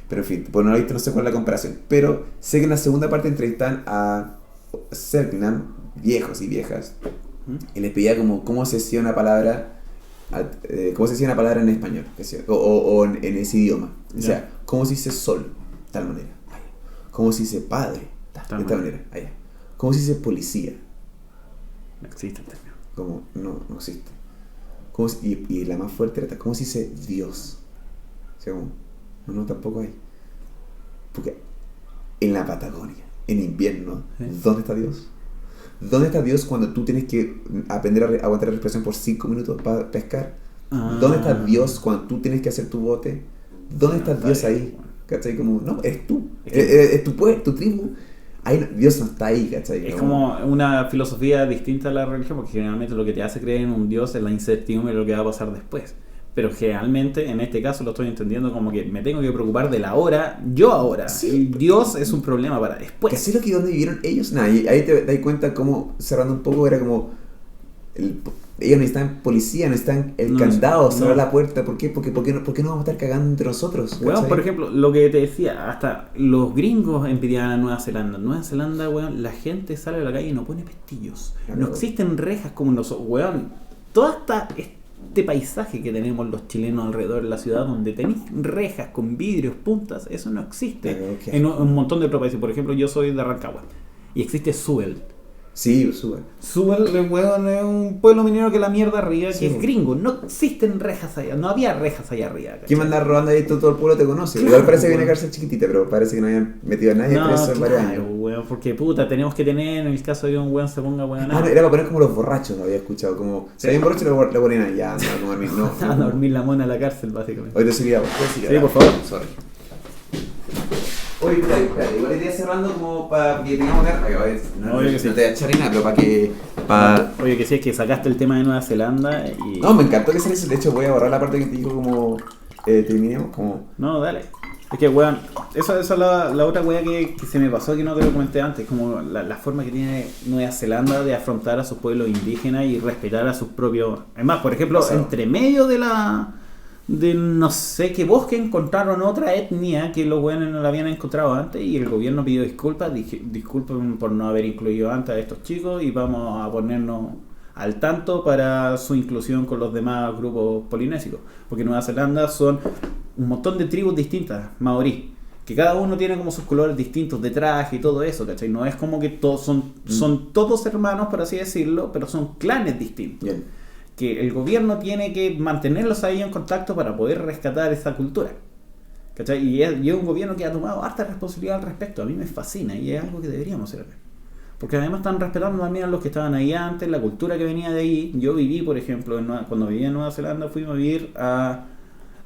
Speaker 1: Pero en fin, pues no lo he visto, no sé cuál es la comparación. Pero sé que en la segunda parte entrevistan a Selknam, viejos y viejas, y les pedía como cómo se decía una palabra en español, o en ese idioma. O sea, cómo se dice sol, de tal manera, allá. Cómo se dice padre, de tal manera, allá. Cómo se dice policía,
Speaker 2: No existe el término.
Speaker 1: como no existe. Y la más fuerte era cómo se dice Dios. O sea, como, no, tampoco hay. Porque en la Patagonia, en invierno, ¿dónde está Dios? ¿Dónde está Dios cuando tú tienes que aprender a aguantar la respiración por 5 minutos para pescar? ¿Dónde está Dios cuando tú tienes que hacer tu bote? ¿Dónde está Dios ahí? ¿Cachai? Como, no, eres tú. Es tu pueblo, tu tribu. Ahí, Dios no está ahí, ¿cachai?
Speaker 2: Es como una filosofía distinta a la religión, porque generalmente lo que te hace creer en un Dios es la incertidumbre de lo que va a pasar después. Pero generalmente, en este caso, lo estoy entendiendo como que me tengo que preocupar de la hora, yo ahora.
Speaker 1: Sí.
Speaker 2: Y Dios es un problema para
Speaker 1: Que
Speaker 2: después.
Speaker 1: así es lo que donde vivieron ellos. Nada, y ahí te das cuenta cómo, cerrando un poco, era como... ellos necesitan policía, necesitan el candado, cerrar la puerta. ¿Por qué? ¿Por qué no vamos a estar cagando entre nosotros?
Speaker 2: Weón,
Speaker 1: ¿cachai?
Speaker 2: por ejemplo, lo que te decía, hasta los gringos envidiaban a Nueva Zelanda. En Nueva Zelanda, weón, la gente sale a la calle y no pone pestillos.
Speaker 1: Claro.
Speaker 2: No existen rejas como nosotros, weón. Todo este paisaje que tenemos los chilenos alrededor de la ciudad, donde tenéis rejas con vidrios, puntas, eso no existe.
Speaker 1: Claro, okay.
Speaker 2: En un montón de otros países. Por ejemplo, yo soy de Rancagua y existe Suel.
Speaker 1: Sí, sube.
Speaker 2: Suel, weón, es un pueblo minero que la mierda arriba,
Speaker 1: Sí,
Speaker 2: que es
Speaker 1: weón.
Speaker 2: gringo. No existen rejas allá, no había rejas allá arriba. ¿cachai?
Speaker 1: ¿Quién manda robando ahí? Todo el pueblo te conoce.
Speaker 2: Claro,
Speaker 1: Igual parece que viene
Speaker 2: weón.
Speaker 1: cárcel chiquitita, pero parece que no habían metido a nadie
Speaker 2: No,
Speaker 1: preso en varios
Speaker 2: claro,
Speaker 1: años.
Speaker 2: weón, porque puta, tenemos que tener, en el caso de que un weón se ponga weón
Speaker 1: Ah, no, era para poner como los borrachos, había escuchado. Como, si hay un borracho, lo ponen ahí, ya, no, como dormir. No,
Speaker 2: a dormir la mona en la cárcel, básicamente.
Speaker 1: Hoy te seguirá,
Speaker 2: Sí, por favor.
Speaker 1: Sorry. Oye, espera, igual iría cerrando como para que tengamos que...
Speaker 2: Obvio que sí.
Speaker 1: No te voy a echar ni nada, pero para que...
Speaker 2: Oye, que sí, es que sacaste el tema de Nueva Zelanda y...
Speaker 1: No, me encantó que saliese. De hecho, voy a borrar la parte que te dijo como... terminemos, como...
Speaker 2: No, dale. Es que, weón, eso es la otra weá que se me pasó, que no te lo comenté antes, como la forma que tiene Nueva Zelanda de afrontar a sus pueblos indígenas y respetar a sus propios... Es más, por ejemplo, entre medio de no sé qué bosque encontraron otra etnia que los weones no la habían encontrado antes, y el gobierno pidió disculpas, disculpen por no haber incluido antes a estos chicos y vamos a ponernos al tanto para su inclusión con los demás grupos polinésicos. Porque Nueva Zelanda son un montón de tribus distintas, maorí, que cada uno tiene como sus colores distintos de traje y todo eso, ¿cachai? No es como que todos son todos hermanos, por así decirlo, pero son clanes distintos.
Speaker 1: Bien.
Speaker 2: Que el gobierno tiene que mantenerlos ahí en contacto para poder rescatar esa cultura, ¿cachai? Y es un gobierno que ha tomado harta responsabilidad al respecto. A mí me fascina y es algo que deberíamos hacer. Porque además están respetando también a los que estaban ahí antes, la cultura que venía de ahí. Yo viví, por ejemplo, cuando vivía en Nueva Zelanda, fuimos a vivir a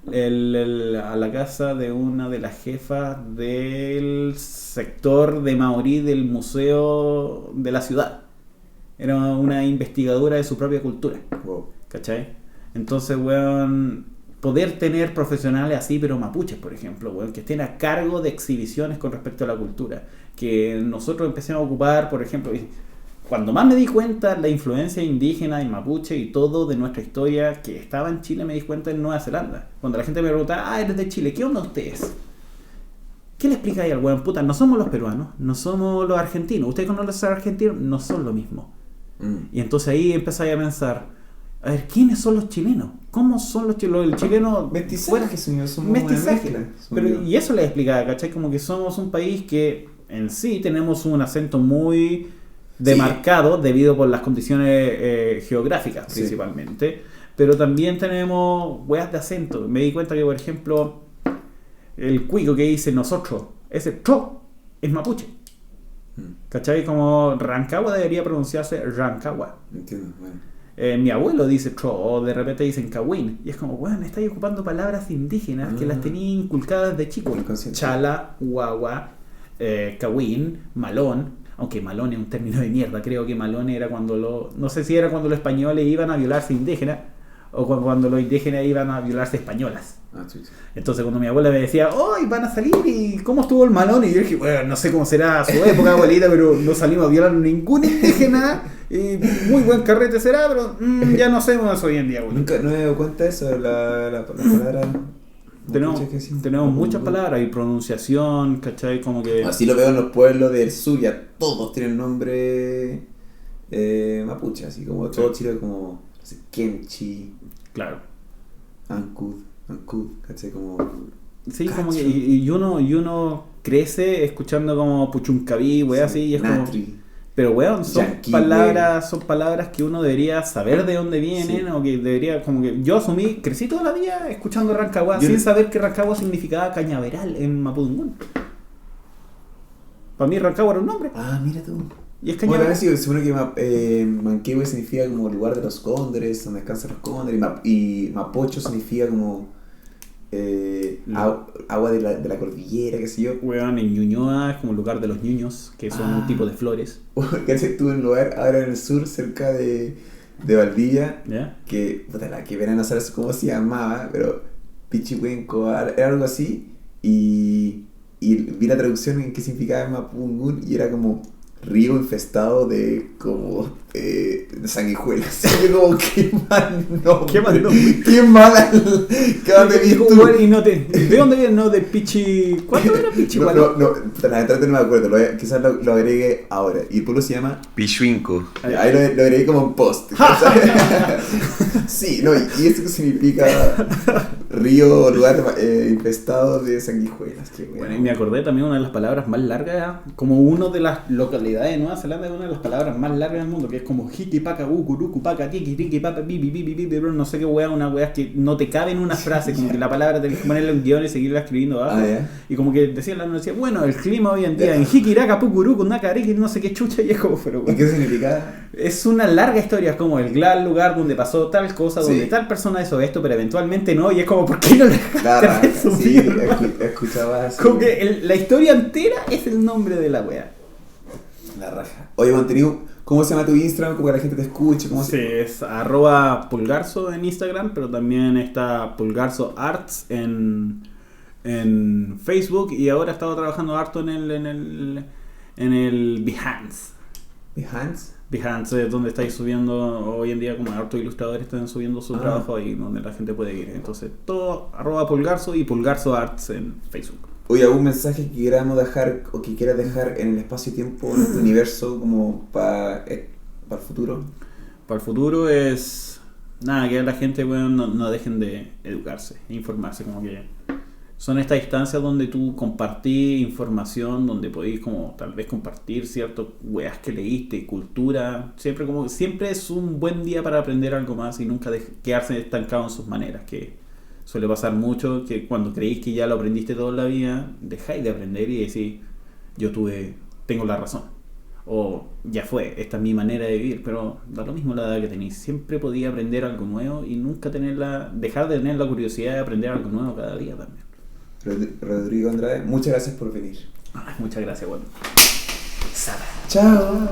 Speaker 2: la casa de una de las jefas del sector de maorí del museo de la ciudad. Era una investigadora de su propia cultura.
Speaker 1: Wow.
Speaker 2: ¿Cachai? Entonces, weón, poder tener profesionales así, pero mapuches, por ejemplo, weón, que estén a cargo de exhibiciones con respecto a la cultura. Que nosotros empecemos a ocupar, por ejemplo, cuando más me di cuenta la influencia indígena y mapuche y todo de nuestra historia que estaba en Chile, me di cuenta en Nueva Zelanda. Cuando la gente me preguntaba, eres de Chile, ¿qué onda ustedes? ¿Qué le explica ahí al weón? Puta, no somos los peruanos, no somos los argentinos. Ustedes con los argentinos no son lo mismo. Y entonces ahí empezáis a pensar, a ver, ¿quiénes son los chilenos? ¿Cómo son los chilenos? El chileno...
Speaker 1: Mestizaje, señor, somos
Speaker 2: mestizaje.
Speaker 1: una mezcla.
Speaker 2: Pero, y eso les explicaba, ¿cachai? Como que somos un país que en sí tenemos un acento muy demarcado debido por las condiciones geográficas principalmente, pero también tenemos weas de acento. Me di cuenta que, por ejemplo, el cuico que dice nosotros, ese tro, es mapuche. ¿Cachai? Como Rancagua debería pronunciarse Rancagua.
Speaker 1: Entiendo, bueno.
Speaker 2: Mi abuelo dice tro, o de repente dicen cawin. Y es como, bueno, estáis ocupando palabras indígenas que las tenía inculcadas de chico. Chala, guagua, cawin, malón. Aunque malón es un término de mierda. Creo que malón era cuando no sé si era cuando los españoles iban a violarse indígenas o cuando los indígenas iban a violarse españolas. Entonces cuando mi abuela me decía, ¡hoy van a salir! ¿Y cómo estuvo el malón? Y yo dije, bueno, no sé cómo será su época, abuelita, pero no salimos a violar a ningún indígena. Y muy buen carrete será, pero ya no hacemos eso hoy en día, abuelita.
Speaker 1: Nunca no me he dado cuenta de eso, la palabra.
Speaker 2: Tenemos muchas palabras y pronunciación, ¿cachai? Como que...
Speaker 1: Así lo veo en los pueblos del sur, ya todos tienen nombre mapuche, así como todo Chile, como no sé, Kemchi,
Speaker 2: claro,
Speaker 1: Ancud, ¿cachai? Como...
Speaker 2: Sí, como que y uno crece escuchando como Puchuncaví, wey, así, y es
Speaker 1: Natri.
Speaker 2: como... Pero weón, son
Speaker 1: Yankee,
Speaker 2: palabras que uno debería saber de dónde vienen, o que debería, como que yo crecí toda la vida escuchando Rancagua sin saber que Rancagua significaba cañaveral en Mapudungún. Para mí Rancagua era un nombre.
Speaker 1: Ah, mira tú.
Speaker 2: Y es cañaveral.
Speaker 1: Bueno, sí, seguro que Manquehue significa como lugar de los cóndores, donde descansan los cóndores, y Mapocho significa como agua de la cordillera, qué sé yo.
Speaker 2: Weón, en Ñuñoa es como lugar de los ñuños, que son un tipo de flores.
Speaker 1: ¿Cachai? Tuve un lugar ahora en el sur, cerca de Valdivia,
Speaker 2: ¿Ya?
Speaker 1: que, puta, la que verán a saber cómo se llamaba, pero Pichihuenco, era algo así, y vi la traducción en qué significaba Mapudungún, y era como río infestado de como de sanguijuelas. Y yo como, qué mal nombre. Qué mala. ¿Qué dónde viste tú?
Speaker 2: Y no ¿de dónde viene? No, de Pichi... ¿Cuánto era Pichi?
Speaker 1: No, la verdad no me acuerdo. Quizás lo agregué ahora. Y el pueblo se llama Pichuinco. Ahí lo agregué como un post. Sí, no, y eso significa río o lugar infestado de sanguijuelas.
Speaker 2: Bueno, y me acordé también una de las palabras más largas, como una de las localidades de Nueva Zelanda, es una de las palabras más largas del mundo, que es como hiki paka ukuruku paka tiki tiki papa bibi bibi bibi, no sé qué wea, una wea que no te cabe en una frase, como que la palabra tenés que ponerla en un guión y seguirla escribiendo abajo. Y como que decía, bueno, el clima hoy en día en hikiraka pukuruku nakariki, no sé qué chucha, y es como, pero
Speaker 1: ¿y qué significa?
Speaker 2: Es una larga historia, es como el gran lugar donde pasó tal cosa, donde tal persona hizo esto, pero eventualmente no, y es como, ¿por qué no le dejaste resumir?
Speaker 1: Escuchaba así.
Speaker 2: Como que la historia entera es el nombre de la wea.
Speaker 1: La raja. Oye, Monteniu, ¿cómo se llama tu Instagram? Como que la gente te escuche.
Speaker 2: Es @pulgarzo en Instagram, pero también está Pulgarzo Arts en Facebook, y ahora he estado trabajando harto en el Behance. Behance es donde estáis subiendo hoy en día, como hartos ilustradores están subiendo su trabajo ahí, donde la gente puede ir. Entonces todo @Pulgarzo y Pulgarzo Arts en Facebook.
Speaker 1: Oye, ¿algún mensaje que queramos dejar o que quieras dejar en el espacio-tiempo, en este universo, como para el futuro?
Speaker 2: Para el futuro es... Nada, que la gente, bueno, no dejen de educarse, informarse, como que... Son estas instancias donde tú compartís información, donde podéis como tal vez compartir ciertas weas que leíste, cultura. Siempre es un buen día para aprender algo más y nunca quedarse estancado en sus maneras, que suele pasar mucho, que cuando creéis que ya lo aprendiste toda la vida, dejáis de aprender y decís, tengo la razón. O ya fue, esta es mi manera de vivir, pero da lo mismo la edad que tenéis. Siempre podía aprender algo nuevo y nunca dejar de tener la curiosidad de aprender algo nuevo cada día también.
Speaker 1: Rodrigo Andrade, muchas gracias por venir.
Speaker 2: Muchas gracias, bueno.
Speaker 1: Chao.